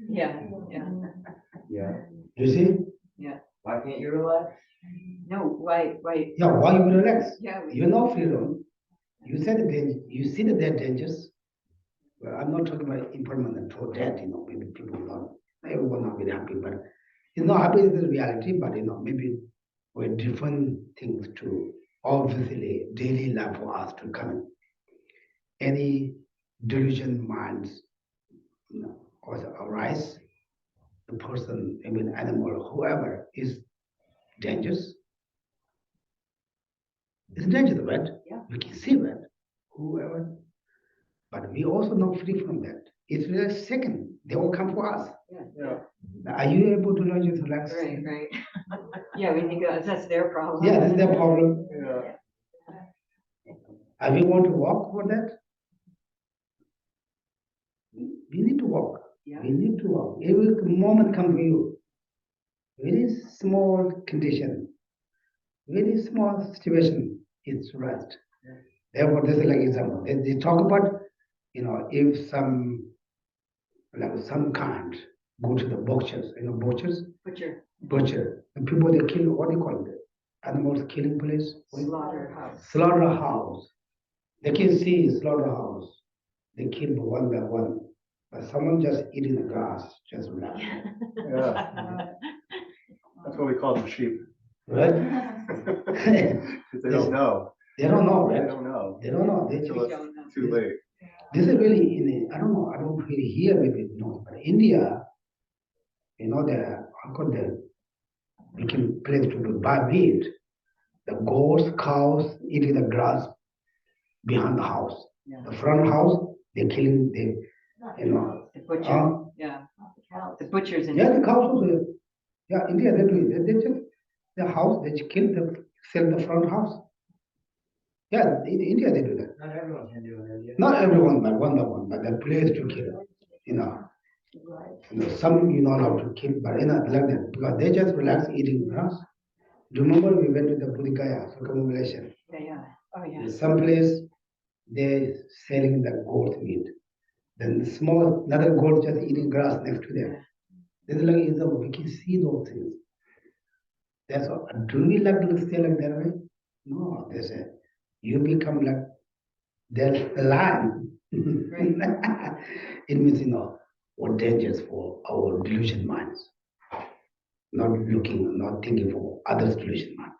Yeah. Yeah. You see? Why can't you relax? No, why? Yeah, why you relax? Yeah. You're not freedom. You said the danger, you see the dead dangers. Well, I'm not talking about impermanent or dead, maybe people not, everyone not very happy, but it's not happy with the reality, but maybe we're different things to obviously daily life for us to come in. Any delusion minds, or arise, the person, even animal, whoever is dangerous. It's dangerous, right? Yeah. We can see that, whoever. But we also not free from that. It's really second. They all come for us. Yeah. Are you able to learn to relax? Right. Yeah, we think that's their problem. Yeah, that's their problem. Yeah. And we want to walk for that. We need to walk. Yeah. We need to walk. Every moment come for you. Very small condition, very small situation is rest. Therefore, this is like example. They talk about, if some kind go to the butchers, butchers. Butcher. The people they kill, what do you call it? Animals killing place? Slaughterhouse. Slaughterhouse. They can see slaughterhouse. They kill one by one. But someone just eating the grass, just relax. Yeah. That's what we call them, sheep. Right? Because they don't know. They don't know, right? They don't know. They don't know. They Until just, it's too late. this is really, I don't know, I don't really hear maybe, but India, we can place to buy meat. The goats, cows eating the grass behind the house. The front house, they're killing the butcher. The butchers in yeah, the cows also. Yeah, India, they do it. They just the house, they kill sell the front house. Yeah, in India they do that. Not everyone can do it. Not everyone, but one by one, but the place to kill, you know. You know, some you know how to keep, but not like that because they just relax eating grass. Do you remember we went to the Bodhikaya circumambulation? Yeah. Oh, yeah. Some place they selling the goat meat. Then the small another goat just eating grass next to them. This is like we can see those things. That's all. Do we like to stay like that way? No, they say you become like the lion. It means what dangers for our delusion minds. Not looking, not thinking for others' delusion mind.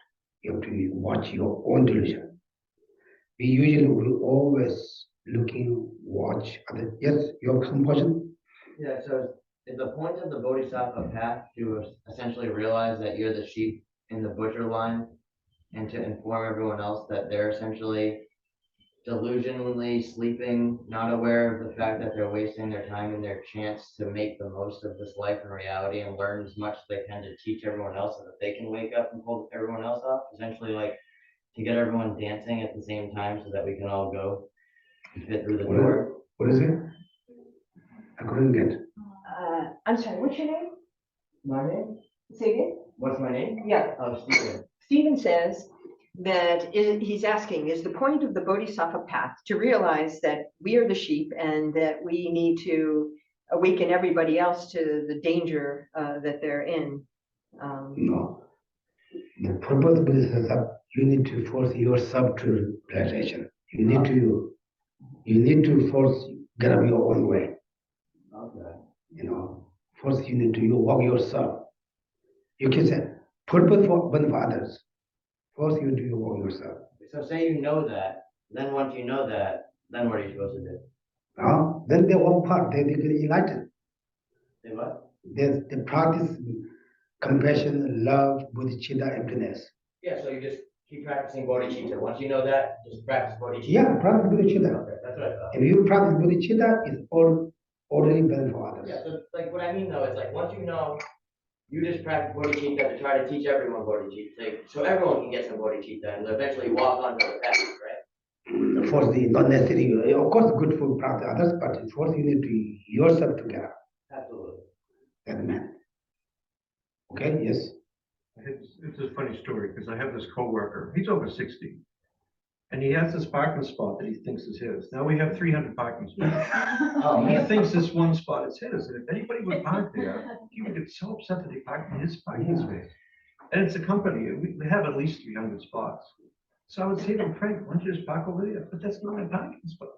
You have to watch your own delusion. We usually will always looking, watch other. Yes, you have some question? Yeah, so is the point of the Bodhisattva path to essentially realize that you're the sheep in the butcher line and to inform everyone else that they're essentially delusionally sleeping, not aware of the fact that they're wasting their time and their chance to make the most of this life and reality and learn as much as they can to teach everyone else so that they can wake up and pull everyone else up, essentially like to get everyone dancing at the same time so that we can all go and fit through the door. What is it? I couldn't get. I'm sorry, what's your name? My name? Say again? What's my name? Yeah. Oh, Stephen. Stephen says that he's asking, is the point of the Bodhisattva path to realize that we are the sheep and that we need to awaken everybody else to the danger that they're in? No. The purpose of Bodhisattva, you need to force yourself to realization. You need to force get up your own way. Okay. First you need to walk yourself. You can say purpose for one for others. First you do walk yourself. So say you know that, then once you know that, then what are you supposed to do? Then they walk part, they get enlightened. Say what? They practice compassion, love, bodhicitta, emptiness. Yeah, so you just keep practicing bodhicitta. Once you know that, just practice bodhicitta. Yeah, practice bodhicitta. Okay, that's what I thought. If you practice bodhicitta, it's already better for others. Yeah, so like what I mean though is like once you know, you just practice bodhicitta to try to teach everyone bodhicitta, like, so everyone can get some bodhicitta and eventually walk onto the path, right? First, not necessarily, of course, good for practice others, but first you need to yourself to get up. Absolutely. That man. Okay, yes. It's a funny story because I have this coworker. He's over 60, and he has this parking spot that he thinks is his. Now we have 300 parking spots. He thinks this one spot is his, and if anybody would park there, he would get so upset that they parked in his parking space. And it's a company. We have at least 300 spots. So I would say to him, Frank, why don't you just park over there? But that's not my parking spot.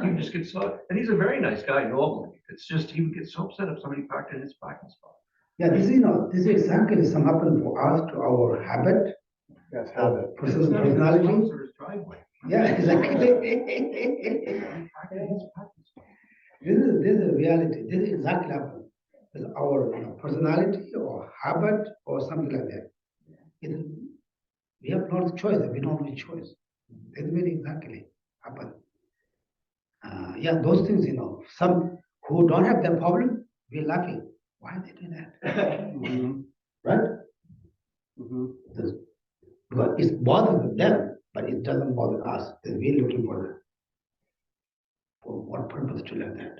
You just get so, and he's a very nice guy normally. It's just he would get so upset if somebody parked in his parking spot. Yeah, this is exactly some happen for us to our habit. That's habit. Personality. Yeah, exactly. This is reality. This is exactly happen. It's our personality or habit or something like that. We have no choice. We don't have choice. That's very exactly happen. Yeah, those things, some who don't have that problem, we're laughing. Why they do that? Right? Because it's bothering them, but it doesn't bother us. Then we're looking for what purpose to like that.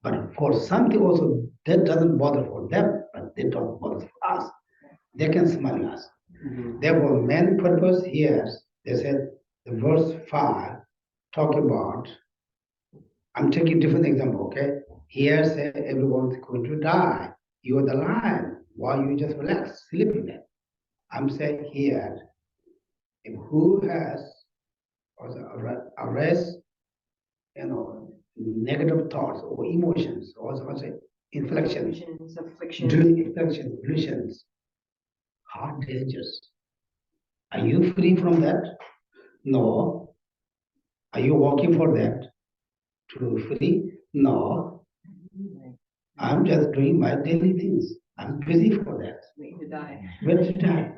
But for something also that doesn't bother for them, but they don't bother for us. They can smile us. Therefore, main purpose here, they said the verse 5 talk about, I'm taking different example, okay? Here say everyone's going to die. You are the lion. Why you just relax, sleeping there? I'm saying here, if who has arrest, negative thoughts or emotions, or say inflection, during inflection, illusions, heart dangers. Are you free from that? No. Are you working for that? To free? No. I'm just doing my daily things. I'm busy for that. Waiting to die. Waiting to die.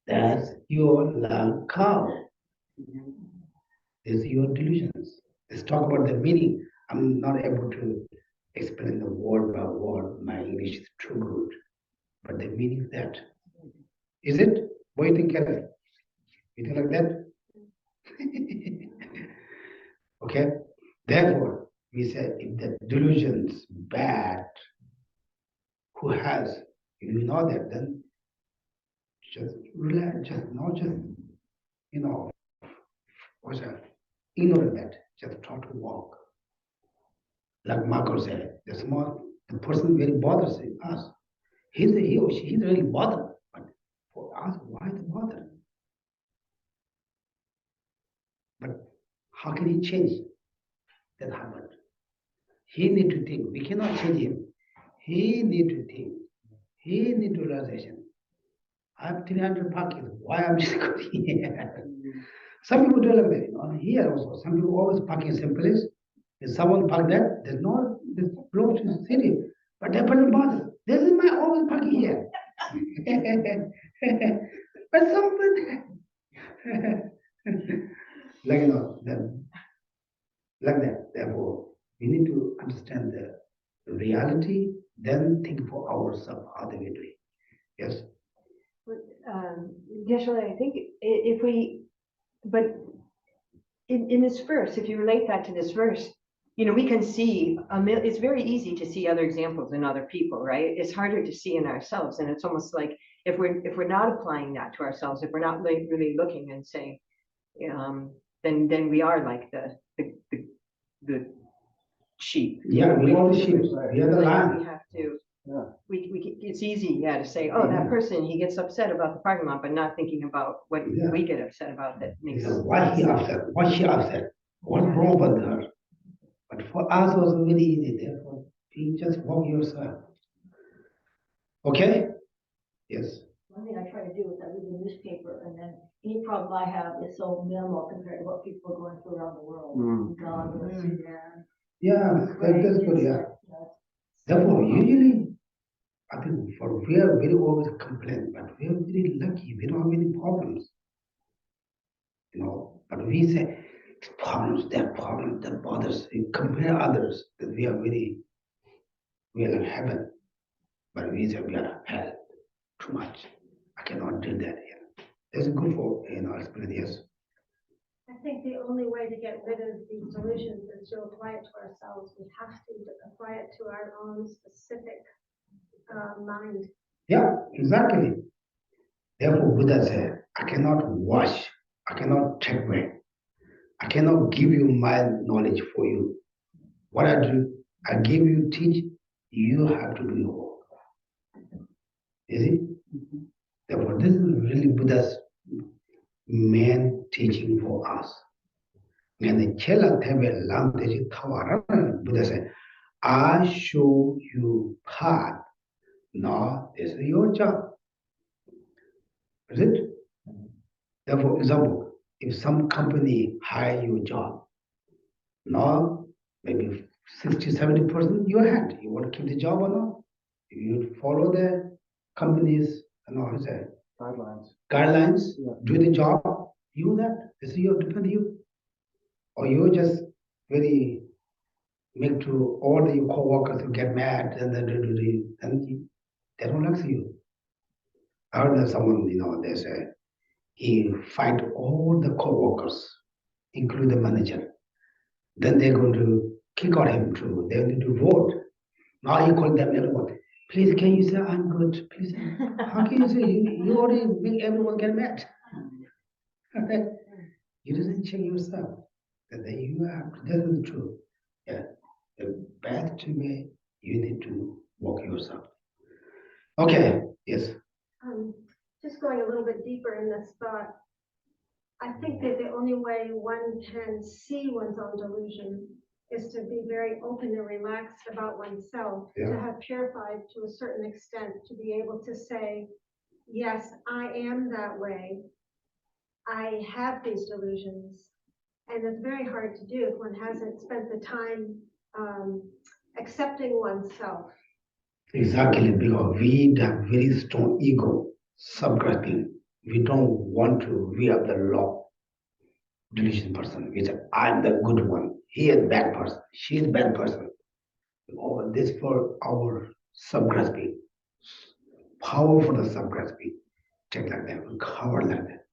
That's your love cow. These are your delusions. Let's talk about the meaning. I'm not able to explain the word by word. My English is too good. But the meaning is that. Is it? What do you think, Karen? You think like that? Okay? Therefore, we say if the delusion's bad, who has, if you know that, then just relax, just not just, what's that? Ignore that, just try to walk. Like Marco said, the person very bothers us. He or she, he's really bothered. But for us, why the bother? But how can he change that habit? He need to think. We cannot change him. He need to think. He need to realization. I have 300 pockets. Why I'm just going here? Some people do like that. Here also, some people always parking same place. If someone park that, there's belongs to the city. But that person bothers. This is my always parking here. But somebody like that. Therefore, we need to understand the reality, then think for ourselves how do we do it. Yes. Geshe, I think if we, but in this verse, if you relate that to this verse, we can see, it's very easy to see other examples in other people, right? It's harder to see in ourselves. And it's almost like if we're not applying that to ourselves, if we're not really looking and saying, then we are like the sheep. Yeah, we are the sheep. We are the lamb. We have to. It's easy, to say, oh, that person, he gets upset about the parking lot, but not thinking about what we get upset about that makes us. Why he upset? Why she upset? What's wrong with her? But for us, it was really easy. Therefore, you just walk yourself. Okay? Yes. One thing I try to do is I read the newspaper, and then any problem I have is so minimal compared to what people are going through around the world. Uganda, Sudan. Yeah, that's good. Yeah. Therefore, usually, I think we are very always complain, but we are very lucky. We don't have any problems. But we say problems, that bothers. We compare others that we are in heaven, but we say we are hell too much. I cannot do that here. That's good for experience. I think the only way to get rid of these delusions is to apply it to ourselves. We have to apply it to our own specific mind. Yeah, exactly. Therefore, Buddha said, I cannot wash, I cannot take away, I cannot give you my knowledge for you. What I do, I give you, teach, you have to do your work. You see? Therefore, this is really Buddha's main teaching for us. And the Chela Tebe Lam Teji Tawara, Buddha said, I show you path. Now, this is your job. Is it? Therefore, example, if some company hire your job, now maybe 60-70% your hand. You want to keep the job or not? If you follow the company's guidelines, do the job, you that. This is your depend you. Or you just very make to all your co-workers who get mad and then they don't like you. I heard that someone, they say he fight all the co-workers, including the manager. Then they're going to kick out him too. They need to vote. Now he called them everyone. Please, can you say I'm good? Please, how can you say you already make everyone get mad? You didn't check yourself. That you have. That is true. Yeah, the best way you need to walk yourself. Okay. Yes. Just going a little bit deeper in this thought, I think that the only way one can see one's own delusion is to be very open and relaxed about oneself, to have purified to a certain extent, to be able to say, yes, I am that way. I have these delusions. And it's very hard to do if one hasn't spent the time accepting oneself. Exactly, because we have very strong ego, subgrasping. We don't want to, we are the law. Delusion person. We say, I'm the good one. He is bad person. She is bad person. All this for our subgrasping. Power for the subgrasping. Take like that, cover like that.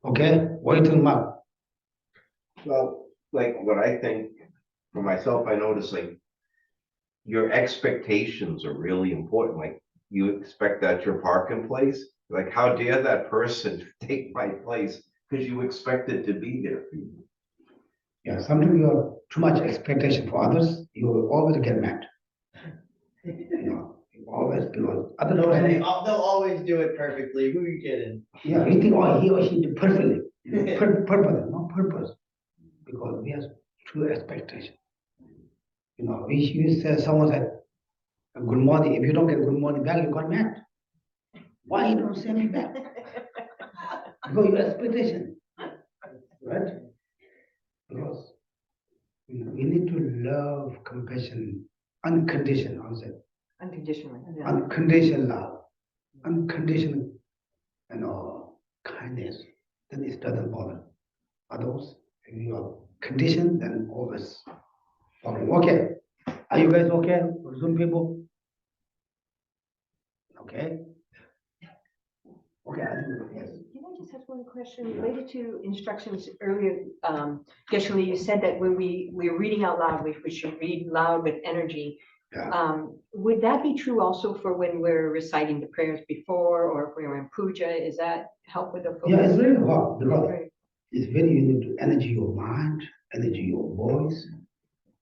Okay, what do you think, Mark? Well, like what I think for myself, I notice like your expectations are really important. Like you expect that your parking place, like how dare that person take my place because you expect it to be there for you. Yeah, sometimes you have too much expectation for others, you will always get mad. You always, because other person, They'll always do it perfectly. Who are you kidding? yeah, we think, oh, he or she did perfectly. Purpose, not purpose. Because we have true expectation. If you say someone said, good morning, if you don't get good morning back, you got mad. Why you don't send me back? Because your expectation, right? Because we need to love, compassion, unconditional, I said, Unconditionally. Yeah. unconditional love, unconditional, kindness. Then it doesn't bother others. If you are conditioned, then always problem. Okay, are you guys okay? Zoom people? Okay. Okay, I think yes. Can I just ask one question related to instructions earlier? Geshe, you said that when we're reading out loud, we should read loud with energy. Yeah. Would that be true also for when we're reciting the prayers before, or if we're in puja? Is that help with the focus? Yeah, it's really hard because it's very unique to energy your mind, energy your voice,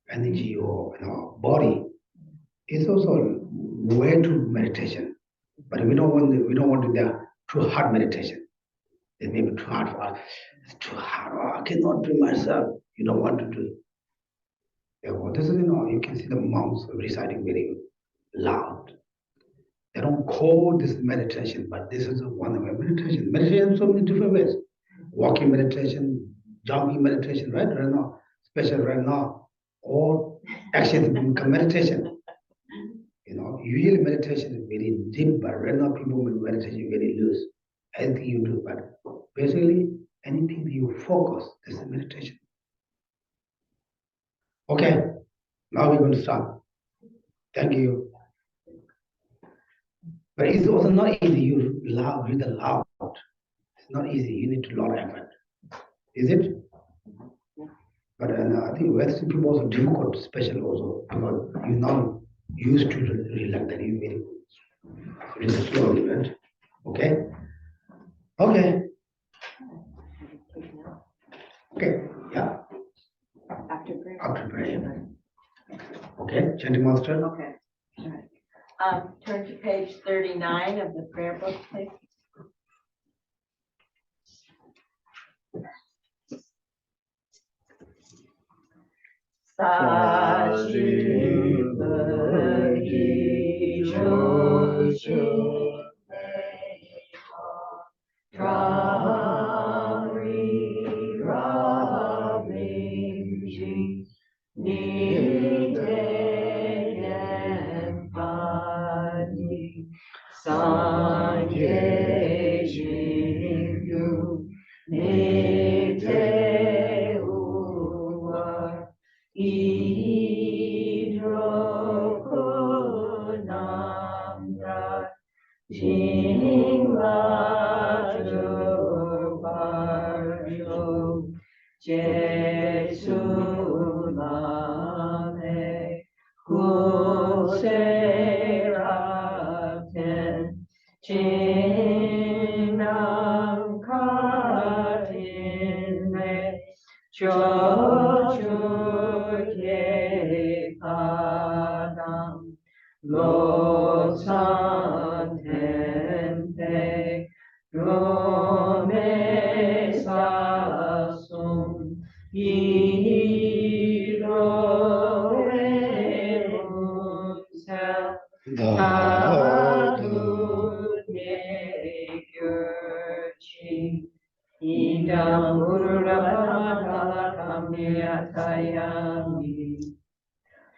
energy your body. It's also way to meditation, but we don't want to do that too hard meditation. It may be too hard for us. It's too hard. Oh, I cannot do myself. You don't want to do. Yeah, well, this is you can see the monks reciting very loud. They don't call this meditation, but this is one of the meditation. Meditation so many different ways. Walking meditation, jogging meditation, right now, especially right now, all action become meditation. Usually meditation is very deep, but right now people with meditation very loose. Anything you do, but basically anything you focus, this is meditation. Okay, now we're going to start. Thank you. But it's also not easy. You read the loud. It's not easy. You need a lot of effort. Is it? But I think Western people also difficult, special also, because you're not used to read like that. You very read slowly, right? Okay? Okay. Okay, yeah. After prayer. After prayer. Okay, chanting master. Okay. All right. Turn to page 39 of the prayer book, please.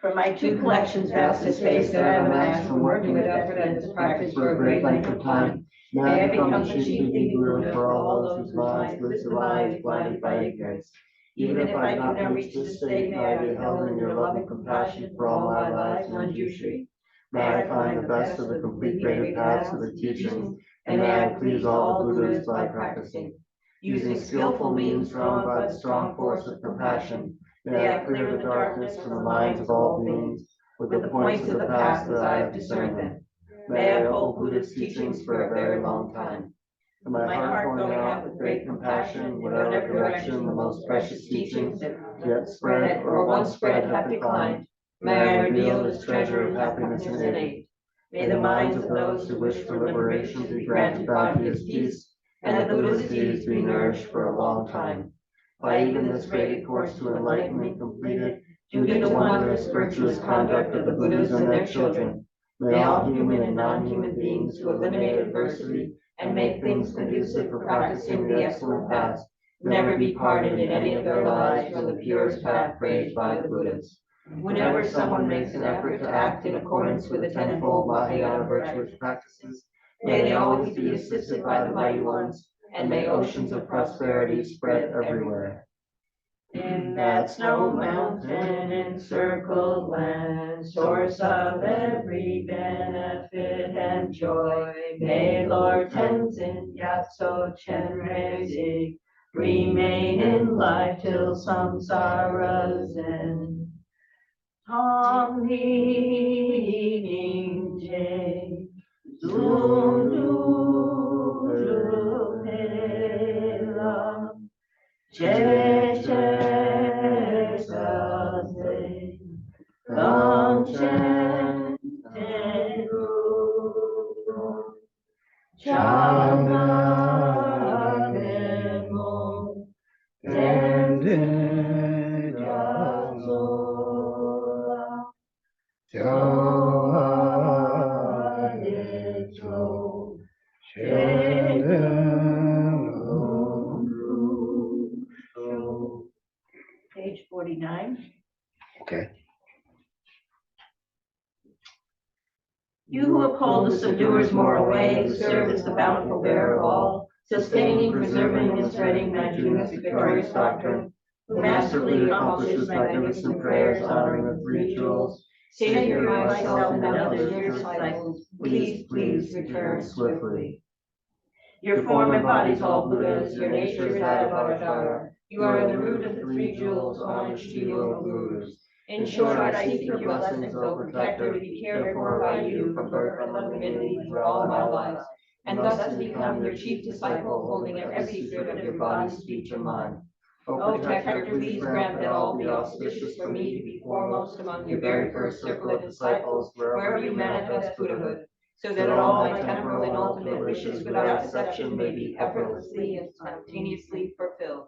From my two collections, vast as space that I have amassed from working with effort at this practice for a great length of time, may I become the chief Buddha for all those whose minds live the lives blinded by ignorance. Even if I do not reach this state, may I be held in your loving compassion for all my lives and unjury. May I find the best of the complete greater paths of the teachings, and may I please all the Buddhas by practicing. Using skillful means drawn by the strong force of compassion, may I clear the darkness from the minds of all beings with the points of the past as I have discerned them. May I uphold Buddha's teachings for a very long time. From my heart going out with great compassion, whatever direction the most precious teachings yet spread or once spread have declined, may I reveal this treasure of happiness and aid. May the minds of those who wish for liberation be granted bounteous peace, and the Buddha's deeds be nourished for a long time. By even this great course to enlightenment completed, due to the wondrous virtuous conduct of the Buddhas and their children, may all human and non-human beings who eliminate adversity and make things conducive for practicing the excellent paths never be parted in any of their lives from the purest path praised by the Buddhas. Whenever someone makes an effort to act in accordance with the tenfold Mahayana virtuous practices, may they always be assisted by the mighty ones, and may oceans of prosperity spread everywhere. In that snow mountain encircled land, source of every benefit and joy, may Lord Tenzin Gyatso Chenrezig remain in life till samsara's end. Tom Healing J. Zundu Hela Che Saze Lam Chen Tenru Chana Nemo Tenzin Gyatso Page 49. Okay. You who uphold the subduer's moral way, who serve as the bountiful bearer of all, sustaining, preserving, and spreading Manjuna's victorious doctrine, who masterfully accomplishes magnificent prayers honoring the three jewels, Savior, myself, and others, your disciples, please, please return swiftly. Your form embodies all Buddhas, your nature is that of Avadara. You are the root of the three jewels, homage to you, O Gurus. In short, I seek your blessings, O Protector, to be cared for by you from birth and divinity through all my lives, and thus to become your chief disciple, holding every secret of your body, speech, and mind. O Protector, please grant that all be auspicious for me to be foremost among your very first circle of disciples, wherever you manifest Buddhahood, so that all my temporal and ultimate wishes without exception may be effortlessly and spontaneously fulfilled.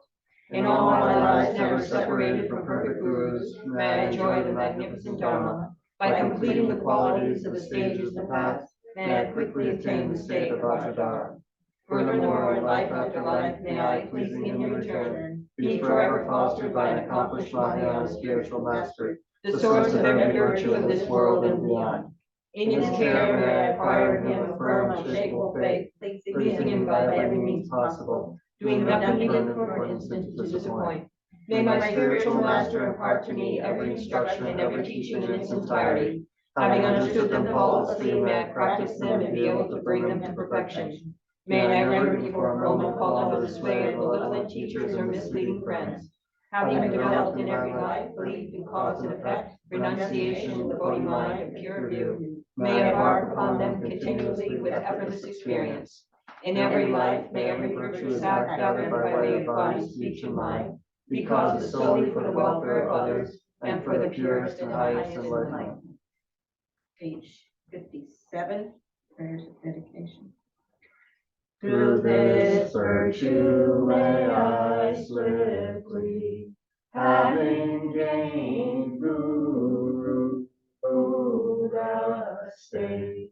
In all my lives never separated from perfect Gurus, may I enjoy the magnificent Dharma. By completing the qualities of the stages of the path, may I quickly attain the state of Vajradhara. Furthermore, in life after life, may I, pleasing Him in return, be forever fostered by an accomplished Mahayana spiritual master, the source of every virtue in this world and beyond. In His care, may I acquire in Him a firm, unshakable faith, pleasing Him by every means possible, doing nothing even for an instant to disappoint. May my spiritual master impart to me every instruction and every teaching in its entirety. Having understood them flawlessly, may I practice them and be able to bring them to perfection. May I never be for a moment fall under the sway of malevolent teachers or misleading friends. Having developed in every life belief in cause and effect, renunciation, the Bodhi mind, and pure view, may I embark upon them continually with effortless experience. In every life, may every virtuous act gathered by way of body, speech, and mind be causes solely for the welfare of others and for the purest and highest enlightenment. Page 57, prayers of dedication. Through this virtue may I swiftly, having gained Guru Buddha state,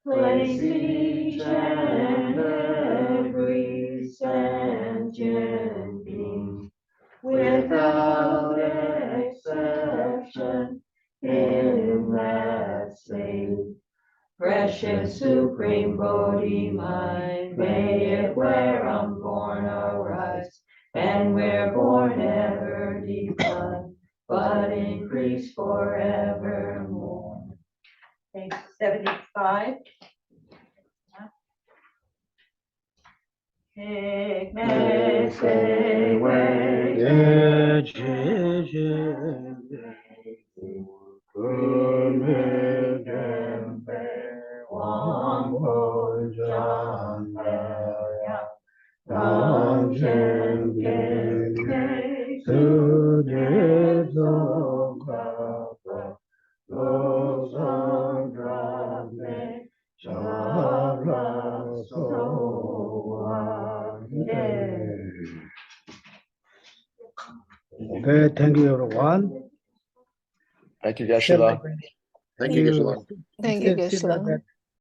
place each and every sentient being without exception in that state. Precious supreme Bodhi mind, may it where unborn arise, and where born never decline, but increase forevermore. Page 75. Okay, thank you, everyone. Thank you, Geshe-la. Thank you, Geshe-la.